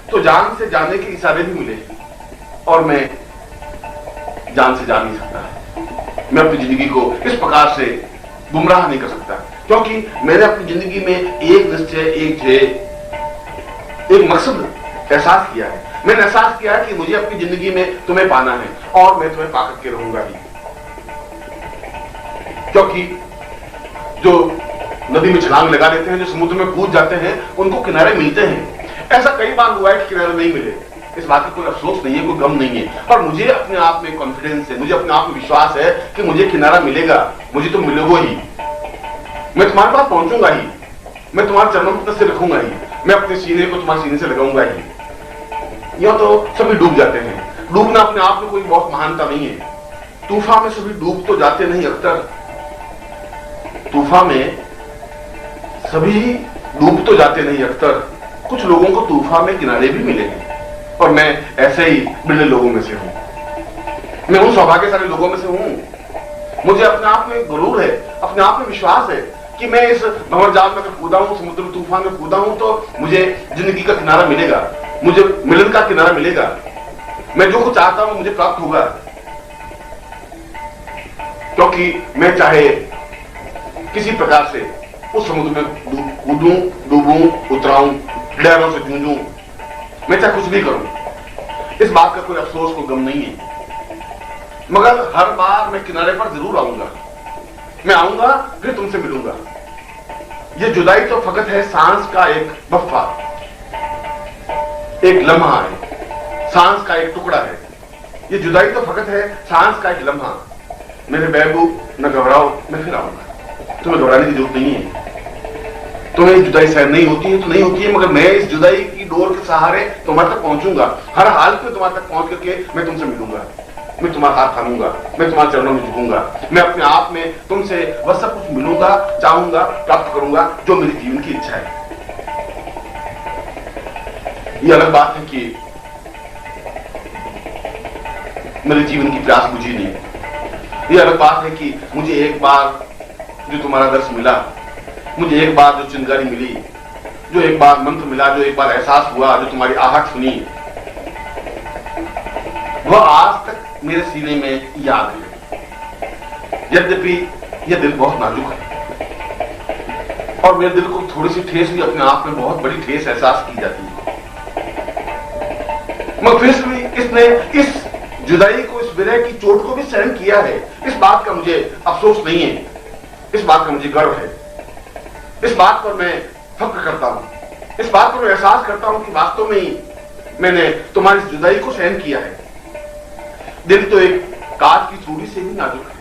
तो जान से जाने के इशारे भी मिले हैं, और मैं जान से जा नहीं सकता। मैं अपनी जिंदगी को इस प्रकार से गुमराह नहीं कर सकता, क्योंकि मैंने अपनी जिंदगी में एक निश्चय, एक ध्येय, एक मकसद एहसास किया है। मैंने एहसास किया है कि मुझे अपनी जिंदगी में तुम्हें पाना है और मैं तुम्हें पाकर के रहूंगा ही। क्योंकि जो नदी में छलांग लगा देते हैं, जो समुद्र में कूद जाते हैं, उनको किनारे मिलते हैं। ऐसा कई बार हुआ है कि किनारे नहीं मिले। इस बात का कोई अफसोस नहीं है, कोई गम नहीं है, और मुझे अपने आप में कॉन्फिडेंस है, मुझे अपने आप में विश्वास है कि मुझे किनारा मिलेगा। मुझे तो मिलेगा ही, मैं तुम्हारे पास पहुंचूंगा ही, मैं तुम्हारे चरणों में अपना सिर रखूंगा ही, मैं अपने सीने को तुम्हारे सीने से लगाऊंगा ही। यह तो सभी डूब जाते हैं। डूबना अपने आप में कोई बहुत महानता नहीं है। तूफान में सभी डूब तो जाते नहीं अख्तर, तूफान में सभी डूब तो जाते नहीं अख्तर। कुछ लोगों को तूफान में किनारे भी मिले हैं, और मैं ऐसे ही बिरले लोगों में से हूं। मैं उन सौभाग्यशाली लोगों में से हूं। मुझे अपने आप में गुरूर है, अपने आप में विश्वास है कि मैं इस भंवर जाल में अगर कूदा हूं, समुद्र तूफान में कूदा हूं, तो मुझे जिंदगी का किनारा मिलेगा, मुझे मिलन का किनारा मिलेगा। मैं जो कुछ चाहता हूं मुझे प्राप्त होगा, क्योंकि मैं चाहे किसी प्रकार से उस समुद्र में कूदूं, डूबूं, उतराऊं, लहरों से जूझूं, मैं चाहे कुछ भी करूं, इस बात का कोई अफसोस, कोई गम नहीं है। मगर हर बार मैं किनारे पर जरूर आऊंगा। मैं आऊंगा, फिर तुमसे मिलूंगा। यह जुदाई तो फकत है सांस का एक वक्फा, एक लम्हा है, सांस का एक टुकड़ा है। यह जुदाई तो फकत है सांस का एक लम्हा। मेरे महबूब, न घबराओ, मैं फिर आऊंगा। तुम्हें घबराने की जरूरत नहीं है। तुम्हें जुदाई सहन नहीं होती है तो नहीं होती है, मगर मैं इस जुदाई की डोर के सहारे तुम्हारे तक पहुंचूंगा। हर हालत में तुम्हारे तक पहुंच करके मैं तुमसे मिलूंगा। मैं तुम्हारा हाथ थामूंगा, मैं तुम्हारे चरणों में झुकूंगा। मैं अपने आप में तुमसे वह सब कुछ मिलूंगा, चाहूंगा, प्राप्त करूंगा जो मेरी जीवन की इच्छा है। यह अलग बात है कि मेरे जीवन की प्यास बुझी नहीं। यह अलग बात है कि मुझे एक बार जो तुम्हारा दर्श मिला, मुझे एक बार जो चिंगारी मिली, जो एक बार मंत्र मिला, जो एक बार एहसास हुआ, जो तुम्हारी आहट सुनी, वह आज तक मेरे सीने में याद है। यद्यपि यह दिल बहुत नाजुक है और मेरे दिल को थोड़ी सी ठेस भी अपने आप में बहुत बड़ी ठेस एहसास की जाती है, मगर फिर भी इसने इस जुदाई को, इस विरह की चोट को भी सहन किया है। इस बात का मुझे अफसोस नहीं है, इस बात का मुझे गर्व है। इस बात पर मैं फख्र करता हूं, इस बात पर मैं एहसास करता हूं कि वास्तव में ही मैंने तुम्हारी जुदाई को सहन किया है। दिल तो एक काट की चूड़ी से भी नाजुक है।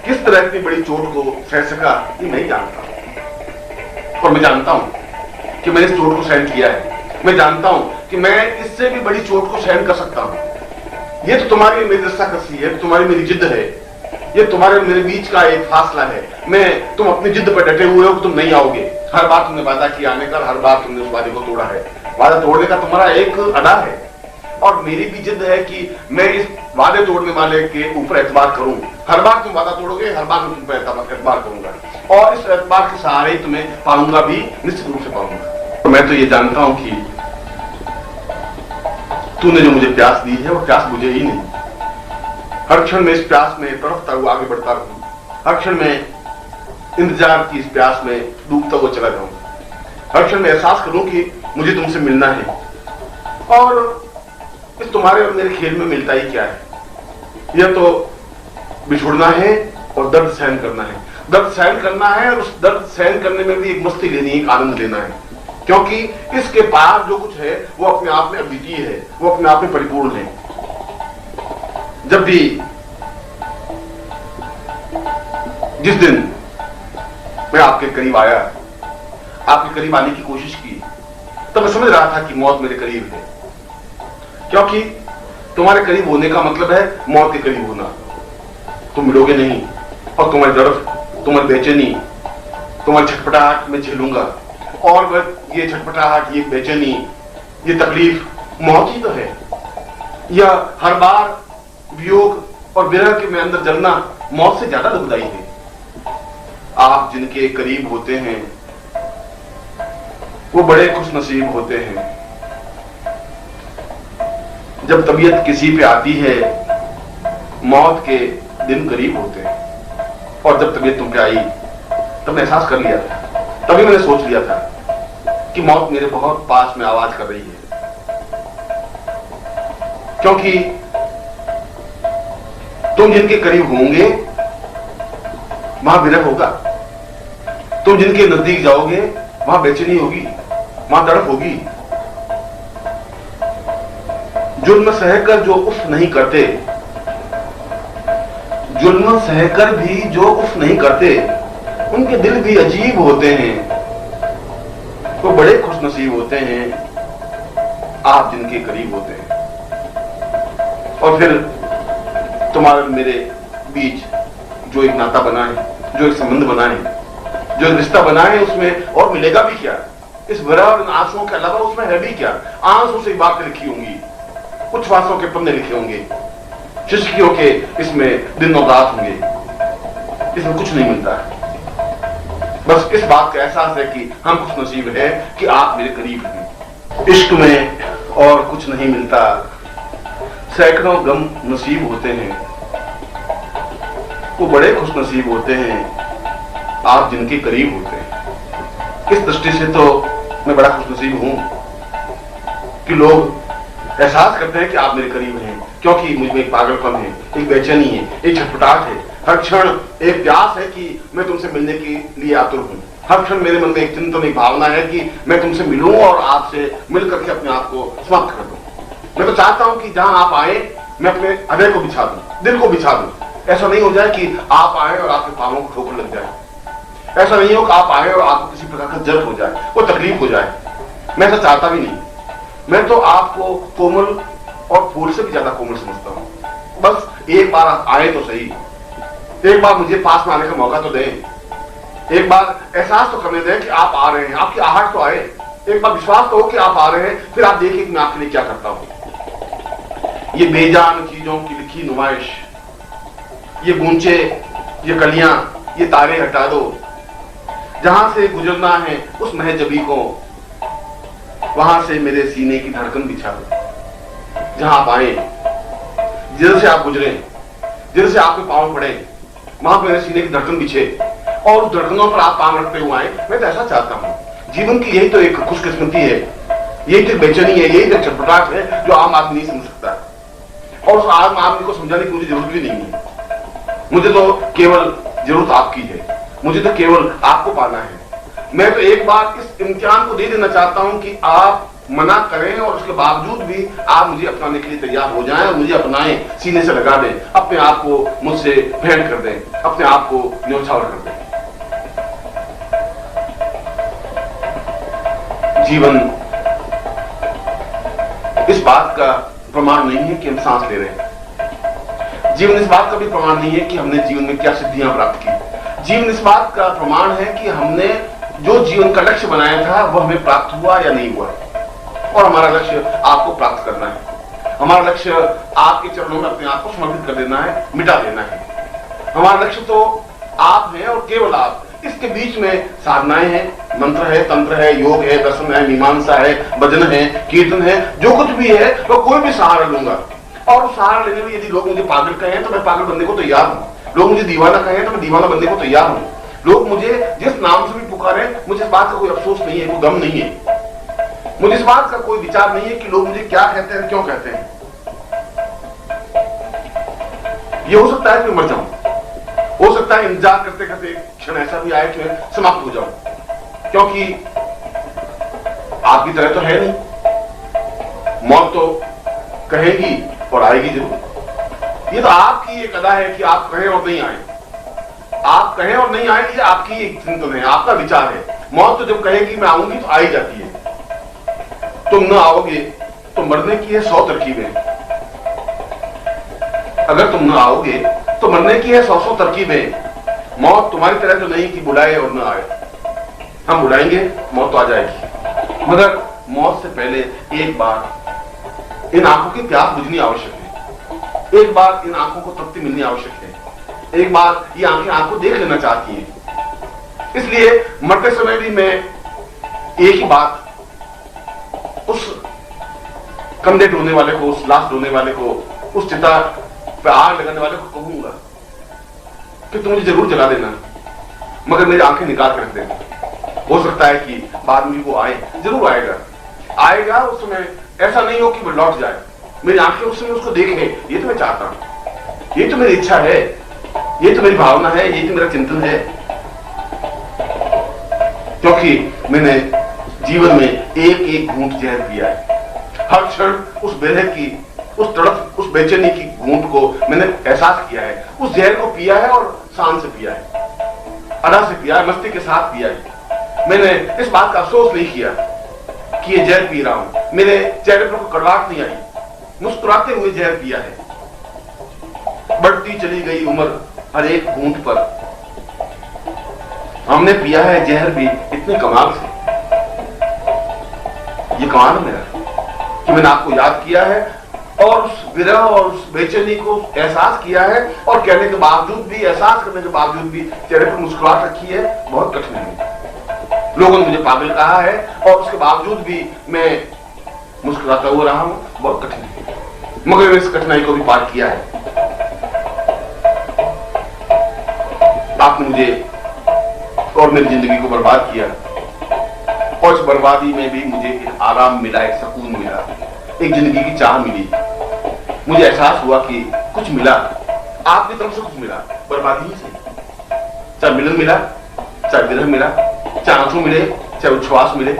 किस तरह इतनी बड़ी चोट को सह सका ये मैं जानता हूं, और मैं जानता हूं कि मैंने इस चोट को सहन किया है। मैं जानता हूं कि मैं इससे भी बड़ी चोट को सहन कर सकता हूं। ये तो तुम्हारी मेरी रस्साकसी है, तुम्हारी मेरी जिद है, ये तुम्हारे मेरे बीच का एक फासला है। तुम अपनी जिद पर डटे हुए हो कि तुम नहीं आओगे। हर बार तुमने वादा किया आने का, हर बार तुमने उस वादे को तोड़ा है। वादा तोड़ने का तुम्हारा एक अदा है, और मेरी भी जिद है कि मैं इस वादे तोड़ने वाले के ऊपर एतबार करूं। हर बार तुम वादा तोड़ोगे, हर बार मैं तुम पर एतबार करूंगा, और इस एतबार के सहारे ही तुम्हें पाऊंगा भी, निश्चित रूप से पाऊंगा। तो मैं तो ये जानता हूं कि तूने जो मुझे प्यास दी है वो प्यास मुझे ही नहीं। हर क्षण में इस प्यास में तड़पता हुआ आगे बढ़ता रहूं, हर क्षण में इंतजार की इस प्यास में डूबता हुआ चला जाऊं। हर क्षण में एहसास करूं कि मुझे तुमसे मिलना है, और इस तुम्हारे और मेरे खेल में मिलता ही क्या है। यह तो बिछुड़ना है और दर्द सहन करना है। दर्द सहन करना है, और उस दर्द सहन करने में भी एक मस्ती लेनी है, एक आनंद लेना है, क्योंकि इसके पार जो कुछ है वो अपने आप में अद्वितीय है, वो अपने आप में परिपूर्ण है। जब भी जिस दिन मैं आपके करीब आया, आपके करीब आने की कोशिश की, तो मैं समझ रहा था कि मौत मेरे करीब है, क्योंकि तुम्हारे करीब होने का मतलब है मौत के करीब होना। तुम मिलोगे नहीं और तुम्हारी दर्द, तुम्हारी बेचैनी, तुम्हारी छटपटाहट मैं झेलूंगा, और वह ये छटपटाहट, ये बेचैनी, ये तकलीफ मौत ही तो है। यह हर बार वियोग और विरह के में अंदर जलना मौत से ज्यादा दुखदाई है। आप जिनके करीब होते हैं वो बड़े खुश नसीब होते हैं। जब तबीयत किसी पे आती है, मौत के दिन करीब होते हैं, और जब तबीयत तुम पे आई तब मैं एहसास कर लिया था, तभी मैंने सोच लिया था कि मौत मेरे बहुत पास में आवाज कर रही है। क्योंकि तुम जिनके करीब होंगे वहां विरह होगा, तुम जिनके नजदीक जाओगे वहां बेचैनी होगी, वहां तड़प होगी। जुल्म सहकर जो उफ नहीं करते, जुल्म सहकर भी जो उफ नहीं करते, उनके दिल भी अजीब होते हैं। वो बड़े खुश नसीब होते हैं आप जिनके करीब होते हैं। और फिर तुम्हारे मेरे बीच जो एक नाता बना है, जो एक संबंध बना है, जो एक रिश्ता बना है, उसमें और मिलेगा भी क्या? इस विरह और इन आंसुओं के अलावा उसमें है भी क्या? आंसू से बातें लिखी होंगी, उच्छ्वासों के पन्ने लिखे होंगे, शिशकियों के इसमें दिन और रात होंगे। इसमें कुछ नहीं मिलता है, बस इस बात का एहसास है कि हम खुश नसीब है कि आप मेरे करीब हैं। इश्क में और कुछ नहीं मिलता, सैकड़ों गम नसीब होते हैं, वो बड़े खुश नसीब होते हैं आप जिनके करीब होते हैं। इस दृष्टि से तो मैं बड़ा खुश नसीब हूं कि लोग एहसास करते हैं कि आप मेरे करीब हैं, क्योंकि मुझ में एक पागलपन है, एक बेचैनी है, एक छटपटाहट है, हर क्षण एक प्यास है कि मैं तुमसे मिलने के लिए आतुर हूं। हर क्षण मेरे मन में एक चिंतन, एक भावना है कि मैं तुमसे मिलूं और आपसे मिलकर के अपने आप को समाप्त कर दूं। मैं तो चाहता हूं कि जहां आप आए मैं अपने हृदय को बिछा दूं, दिल को बिछा दूं। ऐसा नहीं हो जाए कि आप आए और आपके पांवों को ठोकर लग जाए। ऐसा नहीं हो कि आप आए और आपको किसी प्रकार का जर्द हो जाए, वो तकलीफ हो जाए। मैं ऐसा चाहता भी नहीं। मैं तो आपको कोमल और फूल से भी ज्यादा कोमल समझता हूं। बस एक बार आप आए तो सही, एक बार मुझे पास में आने का मौका तो दें, एक बार एहसास तो करने दें कि आप आ रहे हैं, आपकी आहट तो आए, एक बार विश्वास तो हो कि आप आ रहे हैं, फिर आप देखिए कि मैं आपके लिए क्या करता हूं। ये बेजान चीजों की लिखी नुमाइश, ये गूंचे, ये कलियां, ये तारे हटा दो, जहां से गुजरना है उस महजबी को, वहां से मेरे सीने की धड़कन बिछा दो। जहां आप आए, जिधर से आप गुजरे, जिधर से आपके पांव पड़े, वहां पर मेरे सीने की धड़कन बिछे और उस धड़कनों पर आप पांव रखते हुए आए। मैं तो ऐसा चाहता हूं। जीवन की यही तो एक खुशकिस्मती है, यही तो बेचैनी है, यही तो छटपटाहट है जो आम आदमी नहीं समझ सकता। और उस आम आदमी को समझाने की मुझे जरूरत भी नहीं है। मुझे तो केवल जरूरत आपकी है, मुझे तो केवल आपको पाना है। मैं तो एक बार इस इम्तिहान को दे देना चाहता हूं कि आप मना करें और उसके बावजूद भी आप मुझे अपनाने के लिए तैयार हो जाएं और मुझे अपनाएं, सीने से लगा दें, अपने आप को मुझसे भेंट कर दें, अपने आप को न्योछावर कर दें। जीवन इस बात का प्रमाण नहीं है कि हम सांस ले रहे हैं। जीवन इस बात का भी प्रमाण नहीं है कि हमने जीवन में क्या सिद्धियां प्राप्त की। जीवन इस बात का प्रमाण है कि हमने जो जीवन का लक्ष्य बनाया था वह हमें प्राप्त हुआ या नहीं हुआ। और हमारा लक्ष्य आपको प्राप्त करना है। हमारा लक्ष्य आपके चरणों में अपने आप को समर्पित कर देना है, मिटा देना है। हमारा लक्ष्य तो आप हैं और केवल आप। इसके बीच में साधनाएं हैं, मंत्र है, तंत्र है, योग है, दर्शन है, मीमांसा है, भजन है, कीर्तन है, जो कुछ भी है वो कोई भी सहारा लूंगा। और उस सहारा लेने में यदि लोग मुझे पागल कहें तो मैं पागल बनने को तैयार हूं। लोग मुझे दीवाना कहें तो मैं दीवाना बनने को तैयार हूं। लोग मुझे जिस नाम से भी पुकारें, मुझे इस बात का कोई अफसोस नहीं है, कोई गम नहीं है। मुझे इस बात का कोई विचार नहीं है कि लोग मुझे क्या कहते हैं, क्यों कहते हैं। ये हो सकता है कि मैं मर जाऊं, हो सकता है इंतजार करते करते क्षण ऐसा भी आए कि मैं समाप्त हो जाऊं, क्योंकि आपकी तरह तो है नहीं। मौत तो कहेगी और आएगी जरूर। ये तो आपकी एक अदा है कि आप कहें और नहीं आए। आप कहें और नहीं आए, ये आपकी एक चिंतन है, आपका विचार है। मौत तो जब कहेगी मैं आऊंगी तो आ ही जाती है। तुम न आओगे तो मरने की है 100 तरकीबें। अगर तुम न आओगे तो मरने की है 100 तरकीबें। मौत तुम्हारी तरह तो नहीं कि बुलाए और न आए। हम बुलाएंगे, मौत तो आ जाएगी, मगर मौत से पहले एक बार इन आंखों की प्यास बुझनी आवश्यक है। एक बार इन आंखों को तृप्ति मिलनी आवश्यक है। एक बार ये आंखें आपको देख लेना चाहती हैं। इसलिए मरते समय भी मैं एक ही बात उस कंधे ढोने वाले को, उस लाश ढोने वाले को, उस चिता पे आग लगाने वाले को कहूंगा कि तुम मुझे जरूर जला देना, मगर मेरी आंखें निकाल कर रख देना। हो सकता है कि बाद में वो आए, जरूर आएगा। उस समय ऐसा नहीं हो कि वो लौट जाए, मेरी आंखें उस समय उसको देखें। ये तो मैं चाहता हूं, ये तो मेरी इच्छा है, ये तो मेरी भावना है, ये तो मेरा चिंतन है। क्योंकि मैंने जीवन में एक एक घूंट जहर पिया है। हर क्षण उस बेरह की, उस तड़प, उस बेचैनी की घूंट को मैंने एहसास किया है। उस जहर को पिया है और शान से पिया है, अदा से पिया है, मस्ती के साथ पिया है। मैंने इस बात का अफसोस नहीं किया कि ये जहर पी रहा हूं। मेरे चेहरे पर कोई कड़वाहट नहीं आई, मुस्कुराते हुए जहर पिया है। बढ़ती चली गई उम्र हर एक घूंट पर हमने पिया है जहर भी इतने कमाल से। ये कमाल है मेरा कि मैंने आपको याद किया है और उस विरह और उस बेचैनी को एहसास किया है, और कहने के बावजूद भी, एहसास करने के बावजूद भी चेहरे पर मुस्कुराहट रखी है। बहुत कठिन है। लोगों ने मुझे पागल कहा है और उसके बावजूद भी मैं मुस्कुराता हुआ रहा हूं। बहुत कठिन है, मगर मैंने इस कठिनाई को भी पार किया है। आपने मुझे और मेरी जिंदगी को बर्बाद किया, और इस बर्बादी में भी मुझे एक आराम मिला, एक सुकून मिला, एक जिंदगी की चाह मिली। मुझे एहसास हुआ कि कुछ मिला, आपकी तरफ से कुछ मिला, बर्बादी ही से। चाहे मिलन मिला, चाहे विरह मिला, चाहे आंसू मिले, चाहे उच्छ्वास मिले,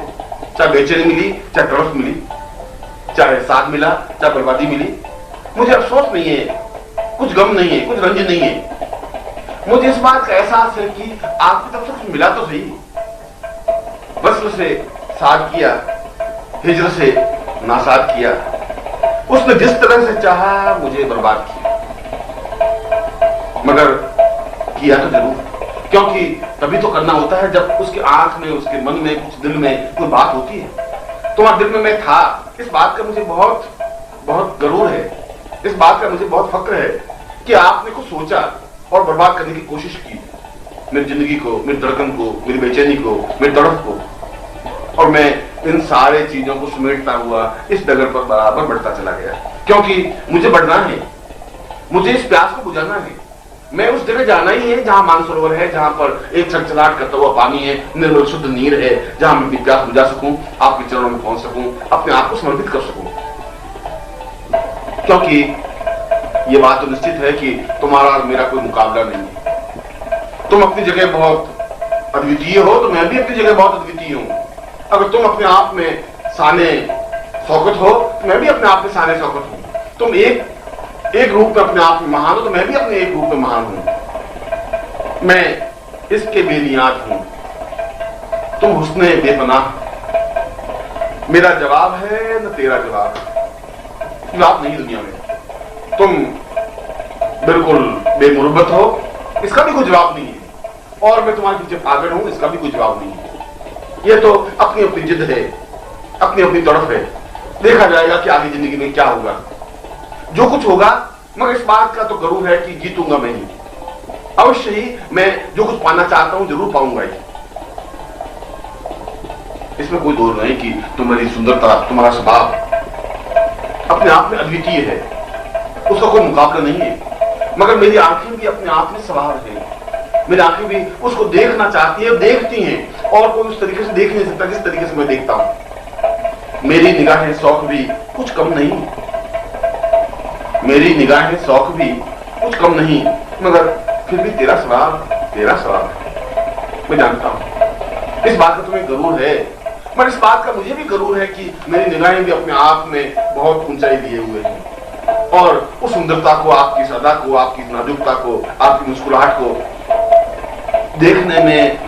चाहे बेचैनी मिली, चाहे तड़प मिली, चाहे साथ मिला, चाहे बर्बादी मिली। मुझे अफसोस नहीं है, कुछ गम नहीं है, कुछ रंज नहीं है। मुझे इस बात का एहसास है कि आपकी तरफ से कुछ मिला तो सही। वस्ल से साथ किया, हिजर से नासाद किया। उसने जिस तरह से चाहा मुझे बर्बाद किया, मगर किया तो जरूर, क्योंकि तभी तो करना होता है जब उसकी आंख में, उसके मन में, कुछ दिल में कोई बात होती है। तुम्हारे दिल में मैं था, इस बात का मुझे बहुत बहुत गर्व है। इस बात का मुझे बहुत फक्र है कि आपने कुछ सोचा और बर्बाद करने की कोशिश की, मेरी जिंदगी को, मेरी धड़कन को, मेरी बेचैनी को, मेरी तड़प को। और मैं इन सारे चीजों को समेटता हुआ इस डगर पर बराबर बढ़ता चला गया, क्योंकि मुझे बढ़ना है, मुझे इस प्यास को बुझाना है। मैं उस जगह जाना ही है जहां मानसरोवर है, जहां पर एक छलछलाहट करता हुआ पानी है, निर्मल शुद्ध नीर है, जहां मैं अपनी प्यास बुझा सकूं, आपके चरणों में पहुंच सकूं, अपने आप को समर्पित कर सकूं। क्योंकि ये बात तो निश्चित है कि तुम्हारा और मेरा कोई मुकाबला नहीं है। तुम अपनी जगह बहुत अद्वितीय हो, तो मैं भी अपनी जगह बहुत अद्वितीय हूं। अगर तुम अपने आप में साने शौकत हो, तो मैं भी अपने आप में साने शौकत हूं। तुम एक रूप में अपने आप में महान हो, तो मैं भी अपने एक रूप में महान हूं। मैं इसके बेनियाद हूं, तुम हुस्ने बेपनाह। मेरा जवाब है न तेरा जवाब, जवाब नहीं दुनिया में। तुम बिल्कुल बेमुरब्बत हो, इसका भी कोई जवाब नहीं है। और मैं तुम्हारे पीछे पागल हूं, इसका भी कोई जवाब नहीं है। ये तो अपनी अपनी जिद है, अपनी अपनी तड़फ है। देखा जाएगा कि आगे जिंदगी में क्या होगा, जो कुछ होगा। मगर इस बात का तो जरूर है कि जीतूंगा मैं ही, अवश्य ही। मैं जो कुछ पाना चाहता हूं जरूर पाऊंगा ही। इसमें कोई दौर नहीं कि तुम्हारी सुंदरता, तुम्हारा स्वभाव अपने आप में अद्वितीय है, उसका कोई मुकाबला नहीं है। मगर मेरी आंखें भी अपने आप में स्वभाव है। मेरी आंखें भी उसको देखना चाहती है, देखती हैं, और कोई उस तरीके से देख नहीं सकता जिस तरीके से मैं देखता हूं। मेरी निगाहें शौक भी कुछ कम नहीं, मेरी निगाहें शौक भी कुछ कम नहीं, मगर फिर भी तेरा स्वभाव है। मैं जानता हूं इस बात का तुम्हें गरूर है, मगर इस बात का मुझे भी गरूर है कि मेरी निगाहें भी अपने आप में बहुत ऊंचाई लिए हुए हैं, और उस सुंदरता को, आपकी सदा को, आपकी नाजुकता को, आपकी मुस्कुराहट को देखने में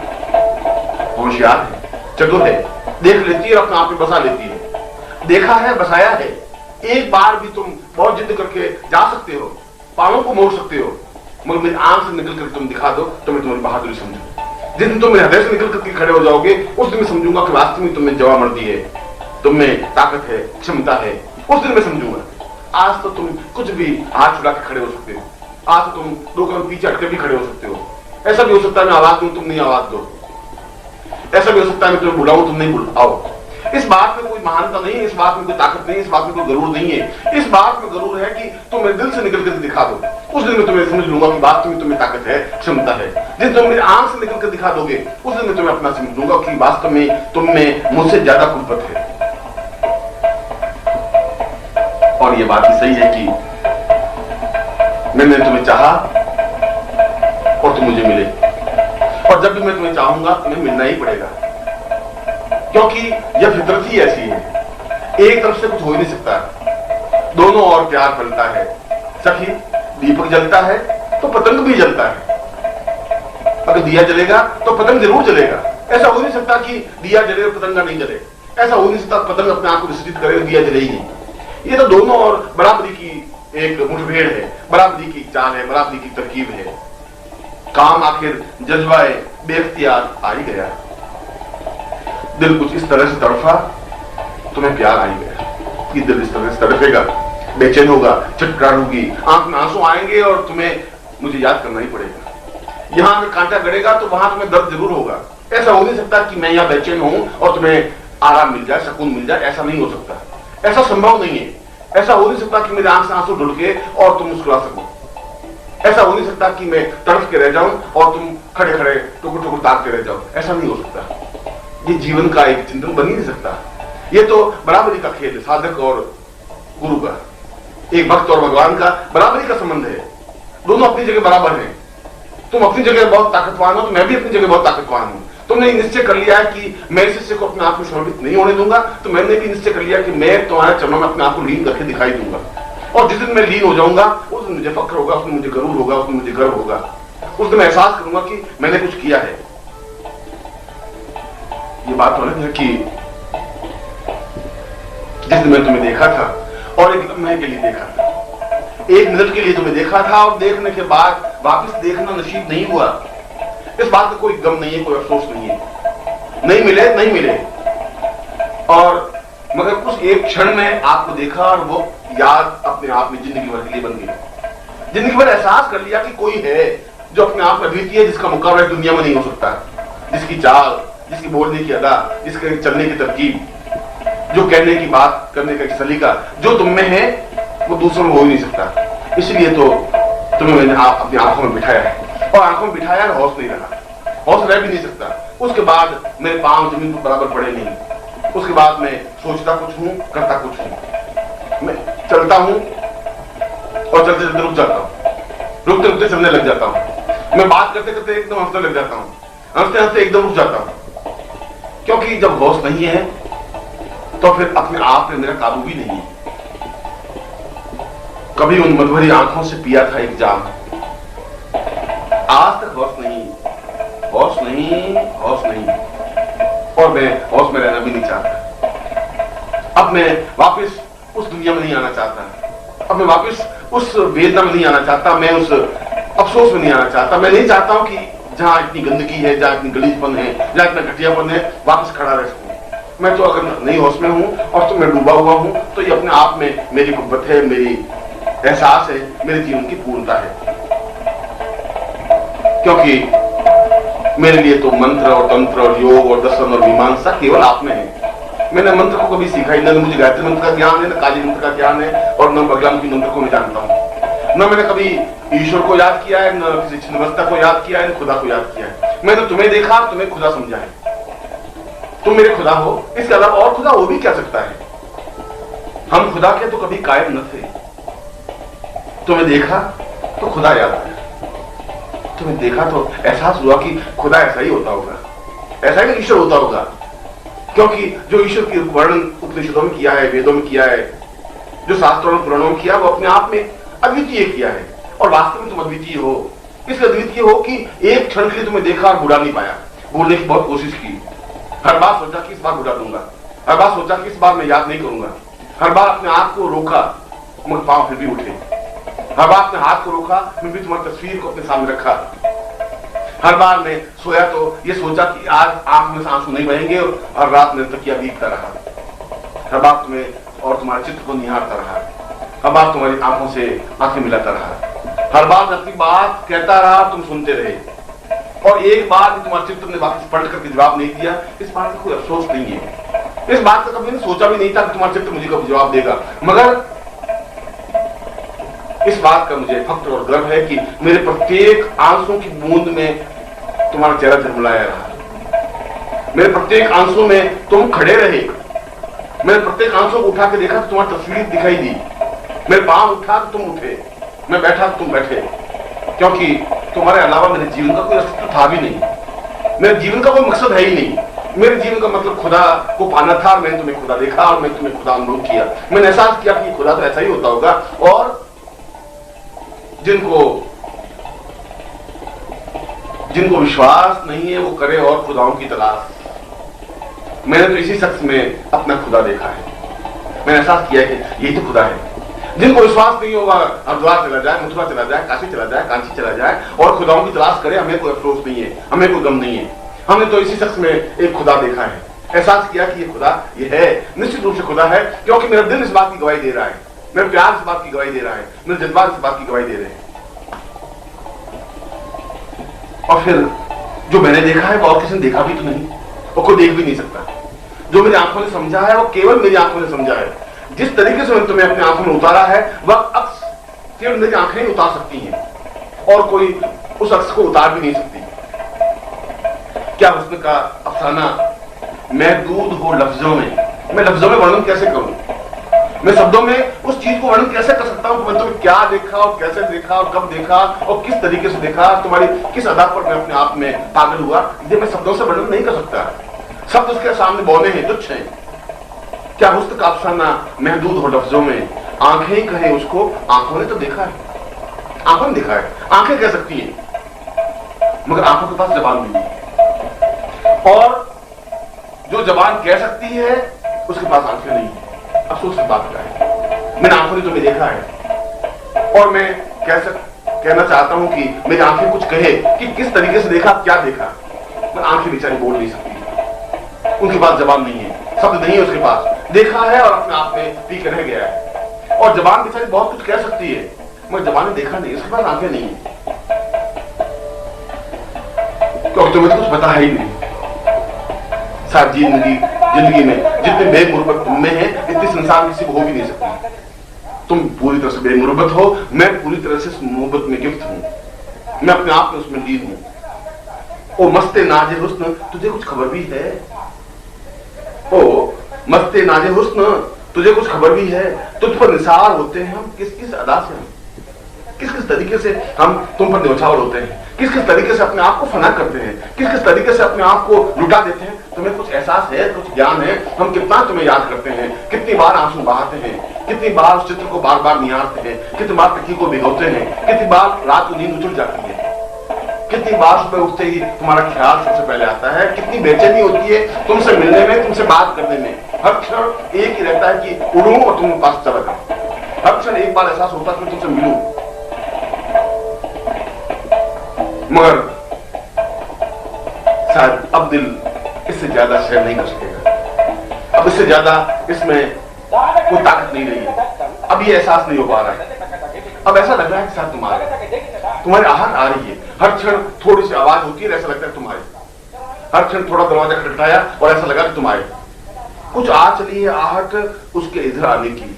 होशियार है, चतुर है, देख लेती है और अपने आप में बसा लेती है। देखा है, बसाया है। एक बार भी तुम बहुत जिद करके जा सकते हो, पांवों को मोड़ सकते हो, मगर मेरी आंख से निकल कर तुम दिखा दो तो मैं तुम्हारी बहादुरी समझू। जिस दिन तुम मेरे हृदय से निकल करके खड़े हो जाओगे, उस दिन मैं समझूंगा कि वास्तव में तुम्हें जवामर्दी है, तुम्हें ताकत है, क्षमता है। उस दिन मैं समझूंगा। आज तो तुम कुछ भी हाथ छुड़ा के खड़े हो सकते हो, आज तो तुम 2 कदम पीछे हटके भी खड़े हो सकते हो। ऐसा भी हो सकता है मैं आवाज दूं, तुम नहीं आवाज दो। ऐसा भी हो सकता है मैं तुम्हें बुलाऊं, तुम नहीं बुलाओ। इस बात में कोई महानता नहीं है, इस बात में कोई ताकत नहीं है, इस बात में कोई गरूर नहीं है। इस बात में गरूर है कि तुम मेरे दिल से निकल कर दिखा दो। उस दिन मैं तुम्हें समझ लूंगा कि वास्तव में तुम्हें ताकत है, क्षमता है। जिस तुम मेरी आंख से निकल कर दिखा दोगे, उस दिन मैं तुम्हें अपना समझ लूंगा कि वास्तव में तुम में मुझसे ज्यादा कुर्बत है। और ये बात भी सही है कि मैंने तुम्हें चाहा और तुम मुझे मिले, और जब भी मैं तुम्हें चाहूंगा तुम्हें मिलना ही पड़ेगा, क्योंकि यह फितरत ही ऐसी है। एक तरफ से कुछ हो ही नहीं सकता, दोनों और प्यार फैलता है। सखी, दीपक जलता है तो पतंग भी जलता है। अगर दिया जलेगा तो पतंग जरूर जलेगा। ऐसा हो नहीं सकता कि दिया जले और पतंग नहीं जले। ऐसा हो नहीं सकता पतंग अपने आप को विसर्जित करे और दिया जले ही नहीं। ये तो दोनों और बराबरी की एक मुठभेड़ है, बराबरी की चाल है, बराबरी की तरकीब है। काम आखिर जज्बाए बेख्तियार आ ही गया। दिल कुछ इस तरह से तड़फा, तुम्हें प्यार आ ही गया। कि दिल इस तरह से तड़फेगा, बेचैन होगा, चटकार होगी, आंख में आंसू आएंगे और तुम्हें मुझे याद करना ही पड़ेगा। यहां अगर कांटा गड़ेगा तो वहां तुम्हें दर्द जरूर होगा। ऐसा हो नहीं सकता कि मैं यहां बेचैन हूं और तुम्हें आराम मिल जाए, सुकून मिल जाए। ऐसा नहीं हो सकता, ऐसा संभव नहीं है। ऐसा हो नहीं सकता कि मेरे आंख से आंसू ढुलके और तुम मुस्कुरा सको। ऐसा हो नहीं सकता कि मैं तड़फ के रह जाऊं और तुम खड़े खड़े टुकड़ टुकड़ ताकते रह जाओ। ऐसा नहीं हो सकता। ये जीवन का एक चिंतन बन ही नहीं सकता। ये तो बराबरी का खेल है, साधक और गुरु का, एक भक्त और भगवान का बराबरी का संबंध है। दोनों अपनी जगह बराबर हैं। तुम अपनी जगह बहुत ताकतवान हो तो मैं भी अपनी जगह बहुत ताकतवान हूं। तुमने निश्चय कर लिया है कि मैं इस शिष्य को अपने आप में समर्पित नहीं होने दूंगा, तो मैंने भी निश्चय कर लिया कि मैं तुम्हारे चरणों में अपने आप को लीन करके दिखाई दूंगा। और जिस दिन मैं लीन हो जाऊंगा, उस दिन मुझे फक्र होगा, उस दिन मुझे गरूर होगा, उस दिन मुझे गर्व होगा। उस दिन मैं एहसास करूंगा कि मैंने कुछ किया है। ये बात अलग है कि जिस दिन मैं तुम्हें देखा था और एक लम्हे के लिए देखा था, 1 मिनट के लिए तुम्हें देखा था और देखने के बाद वापस देखना नसीब नहीं हुआ। इस बात का कोई गम नहीं है, कोई अफसोस नहीं है। नहीं मिले, नहीं मिले, और मगर उस एक क्षण में आपको देखा और वो याद अपने आप में जिंदगी भर के लिए बन गई। जिंदगी भर एहसास कर लिया कि कोई है जो अपने आप में अद्वितीय है, जिसका मुकाबला दुनिया में नहीं हो सकता, जिसकी चाल, जिसकी बोलने की अदा, जिसके चलने की तरकीब, जो कहने की बात करने का सलीका जो तुम में है, वो दूसरों में हो ही नहीं सकता। इसलिए तो तुम्हें मैंने अपनी आंखों में बिठाया है, और आंखों में बिठाया और होश नहीं रहा, होश रह भी नहीं सकता। उसके बाद मेरे पांव जमीन पर बराबर पड़े नहीं। उसके बाद मैं सोचता कुछ हूं, करता कुछ हूं। मैं चलता हूं और चलते चलते रुक जाता हूं, रुकते रुकते चलने लग जाता हूं। मैं बात करते करते एकदम हंसने लग जाता हूं, हंसते हंसते एकदम रुक जाता हूं। क्योंकि जब होश नहीं है तो फिर अपने आप पे मेरा काबू भी नहीं है। कभी उन मधुरी आंखों से पिया था एक जाम, आज तक होश नहीं, होश नहीं, होश नहीं, और मैं होश में रहना भी नहीं चाहता। अब मैं वापस उस दुनिया में नहीं आना चाहता, अब मैं वापस उस वेदना में नहीं आना चाहता, मैं उस अफसोस में नहीं आना चाहता। मैं नहीं चाहता हूं कि जहां इतनी गंदगी है, जहां इतनी गलीजपन है, जहां इतना घटियापन है, वापस खड़ा रह सकूं। मैं तो अगर नहीं होश में हूं और तो मैं डूबा हुआ हूं, तो ये अपने आप में मेरी कुव्वत है, मेरी एहसास है, मेरे जीवन की पूर्णता है। क्योंकि मेरे लिए तो मंत्र और तंत्र और योग और दर्शन और मीमांसा केवल आप में है। मैंने मंत्र को कभी सीखा ही नहीं, मुझे गायत्री मंत्र का ज्ञान है, न काली मंत्र का ज्ञान है, और न बगलामुखी मंत्र को मैं जानता हूं। न मैंने कभी ईश्वर को याद किया है, न किसी छिन्नमस्ता को याद किया है, न खुदा को याद किया है। मैंने तुम्हें देखा, तुम्हें खुदा समझा है। तुम मेरे खुदा हो, इसके अलावा और खुदा हो भी क्या सकता है? हम खुदा के तो कभी कायम न थे। तुम्हें देखा तो खुदा याद आया, तुम्हें देखा तो एहसास हुआ कि खुदा ऐसा ही होता होगा, ऐसा ही ईश्वर होता होगा। क्योंकि जो ईश्वर की वर्णन उपनिषदों में किया है, वेदों में किया है, जो शास्त्रों में पुराणों में किया, वो अपने आप में अद्वितीय किया है। और वास्तव में तुम अद्वितीय हो, किसकी अद्वितीय हो कि एक क्षण के लिए तुम्हें देखा और बुरा नहीं पाया, बोलने की बहुत कोशिश की, हर बार सोचा कि इस बार बुरा दूंगा, हर बार सोचा कि इस बार मैं याद नहीं करूंगा, हर बार अपने आप को रोका मगर पांव फिर भी उठे, हर बार अपने हाथ को रोका मैं भी तुम्हारी तस्वीर को अपने सामने रखा, हर बार मैं सोया तो ये सोचा कि आज आंख में से आंसू नहीं बहेंगे और रात में तकिया बीतता रहा, हर बार तुम्हें और तुम्हारे चित्र को निहारता रहा, हर बार तुम्हारी आंखों से आंखें मिलाता रहा, हर बार मैं अपनी बात कहता रहा, तुम सुनते रहे, और एक बार भी तुम्हारे चित्र ने वापस पलट करके जवाब नहीं दिया। इस बात का कोई अफसोस नहीं है, इस बात का कभी मैंने सोचा भी नहीं था कि तुम्हारा चित्र मुझे कभी जवाब देगा, मगर इस बात का मुझे फख्र और गर्व है कि मेरे प्रत्येक आंसू की बूंद में तुम्हारा चेहरा झलमलाया रहा, मेरे प्रत्येक आंसू में तुम खड़े रहे, मैंने प्रत्येक आंसू को उठा के देखा तो तुम्हारी तस्वीर दिखाई दी, मेरे पांव उठा तो तुम उठे, मैं बैठा तो तुम बैठे, क्योंकि तुम्हारे अलावा मेरे जीवन का कोई अस्तित्व था भी नहीं, मेरे जीवन का कोई मकसद है ही नहीं, मेरे जीवन का मतलब खुदा को पाना था और मैंने तुम्हें खुदा देखा और मैं तुम्हें खुदा अनुभव किया, मैंने एहसास किया कि खुदा तो ऐसा ही होता होगा और जिनको विश्वास नहीं है वो करे और खुदाओं की तलाश। मैंने तो इसी शख्स में अपना खुदा देखा है, मैंने एहसास किया कि यही तो खुदा है। जिनको विश्वास नहीं होगा हरिद्वार चला जाए, मथुरा चला जाए, काशी चला जाए, कांची चला जाए और खुदाओं की तलाश करे, हमें कोई अफसोस नहीं है, हमें कोई गम नहीं है। हमने तो इसी शख्स में एक खुदा देखा है, एहसास किया कि ये खुदा ये है, निश्चित रूप से खुदा है, क्योंकि मेरा दिल इस बात की गवाही दे रहा है, मेरा प्यार इस बात की गवाही दे रहा है, मेरे जज्बात इस बात की गवाही दे रहे हैं। और फिर जो मैंने देखा है वो और किसी ने देखा भी तो नहीं और कोई देख भी नहीं सकता। जो मेरी आंखों ने समझा है वो केवल मेरी आंखों ने समझा है। जिस तरीके से मैंने तुम्हें अपनी आंखों में उतारा है वह अक्स केवल मेरी आंखें ही उतार सकती हैं और कोई उस अक्स को उतार भी नहीं सकती। क्या हुस्न का अफसाना महदूद हो लफ्जों में, मैं लफ्जों में वर्णन कैसे करूं, मैं शब्दों में उस चीज को वर्णन कैसे कर सकता हूं कि मैंने तुम्हें क्या देखा और कैसे देखा और कब देखा और किस तरीके से देखा, तुम्हारी किस अदा पर मैं अपने आप में पागल हुआ, ये मैं शब्दों से वर्णन नहीं कर सकता। शब्द उसके सामने बौने हैं, तुच्छ हैं। क्या हुस्न का अफसाना महदूद हो लफ्जों में, आंखें ही कहे उसको, आंखों ने तो देखा है, आंखों ने देखा है, आंखें कह सकती हैं मगर आंखों के पास जबान नहीं है, और जो जबान कह सकती है उसके पास आंखें नहीं है। अफसोस की बात का है, मैंने आंखों ने तुम्हें देखा है और मैं कहना चाहता हूं कि मेरी आंखें कुछ कहे कि किस तरीके से देखा, क्या देखा, पर आंखें बेचारी बोल नहीं सकती, उनके पास जबान नहीं है, शब्द नहीं है उसके पास, देखा है और अपने आप में पी कर रह गया है। और जबान बेचारी बहुत कुछ कह सकती है मगर जबान ने देखा नहीं, उसके पास आंखें नहीं है, क्योंकि तुम्हें तो कुछ पता है ही नहीं। शायद जिंदगी में जितने बेमुरबत तुम में है इतनी संसार किसी को हो भी नहीं सकती। तुम पूरी तरह से बेमुरबत हो, मैं पूरी तरह से मोहब्बत में गिफ्ट हूं, मैं अपने आप में उसमें लीन हूं। ओ मस्ते नाजे हुस्न तुझे कुछ खबर भी है, ओ मस्ते नाजे हुस्न तुझे कुछ खबर भी है, तुझ पर निसार होते हैं हम किस किस अदा से, हम किस किस तरीके से हम तुम पर न्यौछावर होते हैं, किस किस तरीके से अपने आप को फना करते हैं, किस किस तरीके से अपने आप को लुटा देते हैं। तुम्हें कुछ एहसास है, कुछ ज्ञान है, हम कितना तुम्हें याद करते हैं, कितनी बार आंसू बहाते हैं, कितनी बार उस चित्र को बार बार निहारते हैं, कितनी बार तकिए को भिगोते हैं, कितनी बार रात को नींद उछल जाती है, कितनी बार सुबह उठते ही तुम्हारा ख्याल सबसे पहले आता है, कितनी बेचैनी होती है तुमसे मिलने में, तुमसे बात करने में। हर क्षण एक ही रहता है कि उड़ूं और तुम पास चला जाओ, हर क्षण एक बार एहसास होता है कि तुमसे मिलूं, मगर शायद अब दिल इससे ज्यादा शेयर नहीं कर सकेगा, अब इससे ज्यादा इसमें कोई ताकत नहीं रही है, अब ये एहसास नहीं हो पा रहा है। अब ऐसा लग रहा है कि शायद तुम्हारी आहट आ रही है, हर क्षण थोड़ी सी आवाज होती है, ऐसा लगता है तुम्हारे, हर क्षण थोड़ा दरवाजा खटखटाया और ऐसा लगा कि तुम्हारे कुछ आ चली है आहट उसके इधर आने की,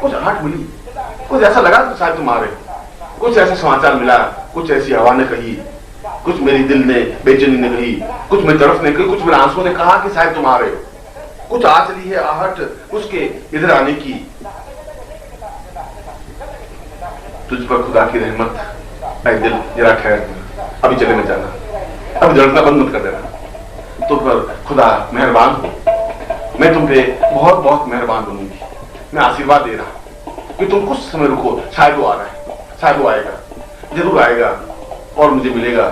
कुछ आहट मिली, कुछ ऐसा लगा कि शायद तुम्हारे, कुछ ऐसा समाचार मिला, कुछ ऐसी हवा ने कही, कुछ मेरी दिल ने बेचैनी ने कही, कुछ मेरी तरफ ने कही, कुछ मेरे आंसू ने कहा कि शायद तुम्हारे कुछ आ चली है आहट उसके इधर आने की। तुझ पर खुदा की रहमत, ऐ दिल जरा ठहर, अभी चले मत जाना, अभी धड़कना बंद मत कर देना, तुम पर खुदा मेहरबान हो, मैं तुम पे बहुत बहुत मेहरबान बनूंगी, मैं आशीर्वाद दे रहा हूं कि तुम कुछ समय रुको, शायद वो आ रहा है, शायद वो आएगा, जरूर आएगा, और मुझे मिलेगा,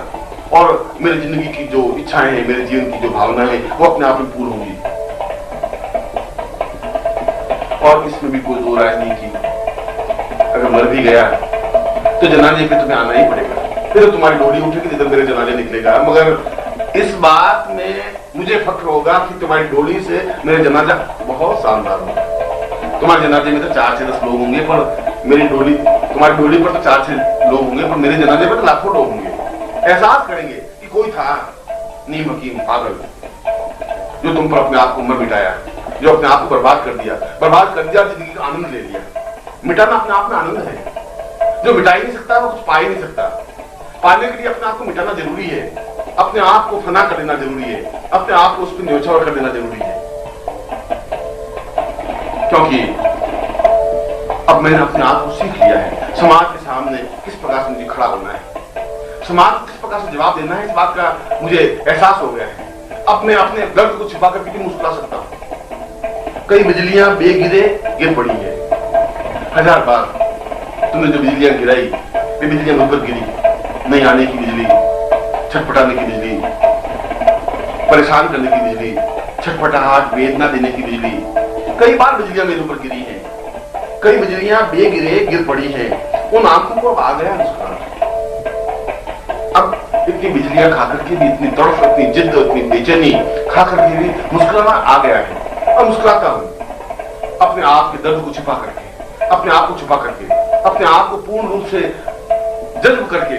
और मेरी जिंदगी की जो इच्छाएं हैं, मेरे जीवन की जो भावनाएं हैं, वो अपने आप में पूर्ण होंगी। और इसमें भी कोई दो राय नहीं की, अगर मर भी गया तो जनाजे पे तुम्हें आना ही पड़ेगा, फिर तो तुम्हारी डोली उठेगी, इधर मेरे जनाजे निकलेगा। मगर इस बात में मुझे फख्र होगा कि तुम्हारी डोली से मेरे जनाजा बहुत शानदार होगा। तुम्हारे जनाजे में तो 4 से 10 लोग होंगे, पर मेरी डोली, तुम्हारी डोली पर तो 4 से लोग होंगे, पर मेरे जनाजे पर तो लाखों लोग होंगे। एहसास करेंगे कि कोई था नीम हकीम पागल जो तुम पर अपने आप को उम्र मिटाया, जो अपने आप को बर्बाद कर दिया, जिंदगी का आनंद ले लिया। मिटाना अपने आप में आनंद है। जो मिटा ही नहीं सकता वो कुछ पा ही नहीं सकता। पाने के लिए अपने आप को मिटाना जरूरी है, अपने आप को फना कर देना जरूरी है, अपने आप को उस पर न्योछावर कर देना जरूरी है। क्योंकि अब मैंने अपने आप को सीख लिया है समाज के सामने किस प्रकार से मुझे खड़ा होना है, समाज को किस प्रकार से जवाब देना है, इस बात का मुझे एहसास हो गया है। अपने अपने दर्द को छिपा करके भी मुस्कुरा सकता हूं। कई बिजलियां बेगिरे गिर पड़ी है, 1000 बार तुमने जो बिजलियां गिराई वे बिजलियां मुझ पर गिरी। नहीं आने की बिजली, छटपटाने की बिजली, परेशान करने की बिजली, छटपटाहट वेदना देने की बिजली। कई बार बिजलियां मेरे ऊपर गिरी हैं, कई बिजलियां बेगिरे गिर पड़ी हैं। उन आंखों को अब आ गया मुस्कुराना। अब इतनी बिजलियां खाकर के भी, इतनी तड़फ, इतनी जिद्द, इतनी बेचैनी खाकर के भी मुस्कुराना आ गया है। अब मुस्कुराता हूं अपने आप के दर्द को छिपा करके, अपने आप को छुपा करके, अपने आप को पूर्ण रूप से जज्ब करके।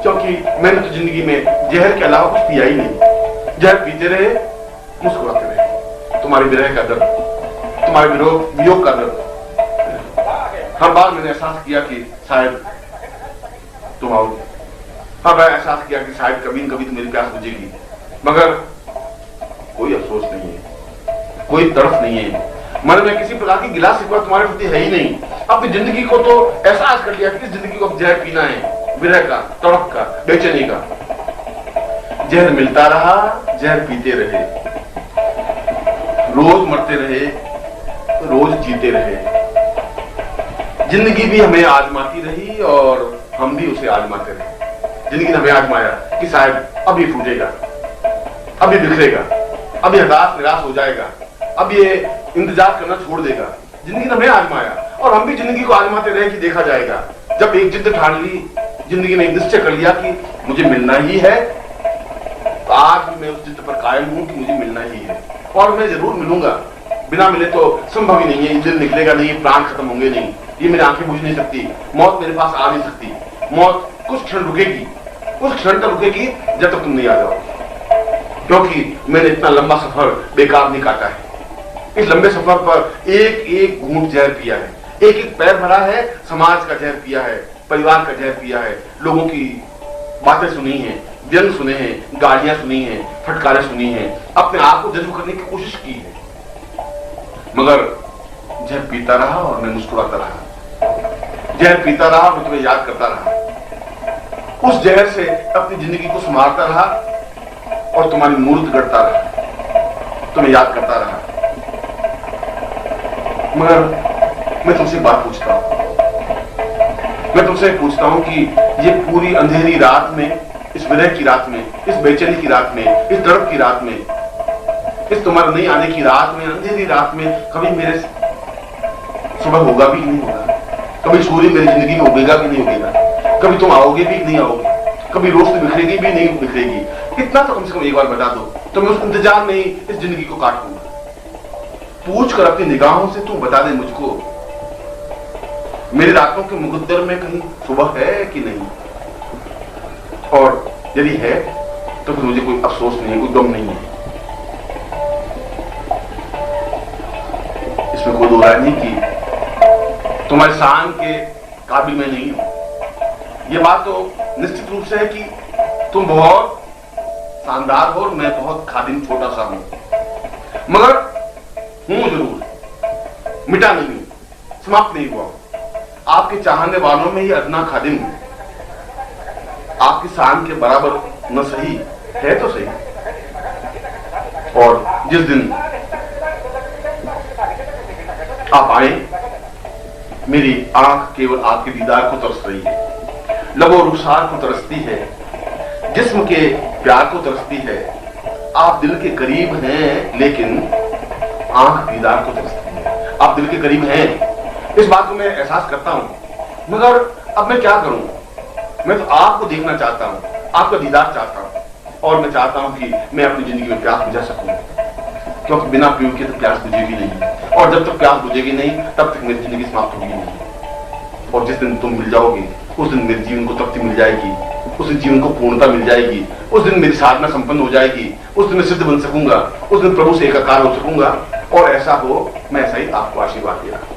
क्योंकि मैंने तो जिंदगी में जहर के अलावा कुछ पिया ही नहीं। जहर पीते रहे, मुस्कुराते रहे। तुम्हारी विरह का दर्द, तुम्हारे वियोग का दर्द, हर बार मैंने एहसास किया कि शायद तुम आओगे। हर बार एहसास किया कि शायद कभी न कभी तो मेरी प्यास बुझेगी, मगर कोई अफसोस नहीं है, कोई तड़फ नहीं है। मन में किसी प्रकार की गिला शिकवा तुम्हारे प्रति है ही नहीं। अपनी जिंदगी को तो एहसास कर लिया कि इस जिंदगी को अब जहर पीना है, विरह का, तड़प का, बेचैनी का। जहर मिलता रहा, जहर पीते रहे, रोज मरते रहे, रोज जीते रहे। जिंदगी भी हमें आजमाती रही और हम भी उसे आजमाते रहे। जिंदगी ने हमें आजमाया कि शायद अब ये फूटेगा, अब ये बिखरेगा, अब ये हताश निराश हो जाएगा, अब ये इंतजार करना छोड़ देगा। जिंदगी ने हमें आजमाया और हम भी जिंदगी को आजमाते रहे कि देखा जाएगा। जब एक जिद्द ठान ली, जिंदगी ने एक निश्चय कर लिया कि मुझे मिलना ही है, तो आज भी मैं उस जिद्द पर कायम हूं कि मुझे मिलना ही है और मैं जरूर मिलूंगा। बिना मिले तो संभव ही नहीं है, दिल निकलेगा नहीं, प्राण खत्म होंगे नहीं, ये मेरी आंखें बुझ नहीं सकती, मौत मेरे पास आ नहीं सकती। मौत कुछ क्षण रुकेगी, उस क्षण तक रुकेगी जब तक तुम नहीं आ जाओगे। क्योंकि मैंने इतना लंबा सफर बेकार नहीं काटा है। इस लंबे सफर पर एक एक घूंट जहर पिया है, एक एक पैर भरा है, समाज का जहर पिया है, परिवार का जहर पिया है, लोगों की बातें सुनी हैं, व्यंग सुने हैं, गालियां सुनी हैं, फटकारें सुनी हैं, अपने आप को जज्ब करने की कोशिश की है। मगर जहर पीता रहा और मैं मुस्कुराता रहा, जहर पीता रहा, मैं तुम्हें याद करता रहा, उस जहर से अपनी जिंदगी को संवारता रहा और तुम्हारी मूर्त गढ़ता रहा, तुम्हें याद करता रहा। मगर मैं तुमसे एक बात पूछता हूं, मैं तुमसे पूछता हूं कि ये पूरी अंधेरी रात में, इस विरह की रात में, इस बेचैनी की रात में, इस तड़प की रात में, इस तुम्हारे नहीं आने की रात में, अंधेरी रात में कभी मेरे सुबह होगा भी नहीं होगा? कभी सूर्य मेरी जिंदगी में उगेगा कि नहीं उगेगा? कभी तुम आओगे भी नहीं आओगे? कभी रोशनी बिखरेगी भी नहीं बिखरेगी? इतना तो कम से कम एक बार बता दो, तो मैं उस इंतजार में ही इस जिंदगी को काट दूंगा। पूछ कर अपनी निगाहों से तू बता दे मुझको, मेरी रातों के मुकद्दर में कहीं सुबह है कि नहीं? और यदि है तो फिर मुझे कोई अफसोस नहीं है, कोई गम नहीं है। इसमें कोई दो राय नहीं कि तुम्हारे शान के काबिल मैं नहीं हूं। यह बात तो निश्चित रूप से है कि तुम बहुत शानदार हो और मैं बहुत खादिम छोटा सा हूं, मगर हूं जरूर, मिटा नहीं हूं, समाप्त नहीं हुआ हूं। आपके चाहने वालों में ही अदना खादिम हूं। आपकी शान के बराबर न सही है तो सही। और जिस दिन आप आए, मेरी आंख केवल आपके दीदार को तरस रही है। लबो रुखसार को तरसती है, जिस्म के प्यार को तरसती है। आप दिल के करीब हैं लेकिन आंख दीदार को तरसती है। आप दिल के करीब हैं, इस बात को मैं एहसास करता हूं, मगर अब मैं क्या करूं? मैं तो आपको देखना चाहता हूं, आपका दीदार चाहता हूं, और मैं चाहता हूं कि मैं अपनी जिंदगी में प्यास बुझा सकूं, क्योंकि बिना पीऊ के तो प्यास बुझेगी नहीं, और जब तक प्यास बुझेगी नहीं तब तक मेरी जिंदगी समाप्त होगी नहीं। और जिस दिन तुम मिल जाओगे उस दिन मेरे जीवन को तृप्ति मिल जाएगी, उस दिन जीवन को पूर्णता मिल जाएगी, उस दिन मेरी साधना संपन्न हो जाएगी, उस दिन मैं सिद्ध बन सकूंगा, उस दिन प्रभु से एकाकार हो सकूंगा। और ऐसा हो, मैं ऐसा ही आपको आशीर्वाद दे रहा हूं।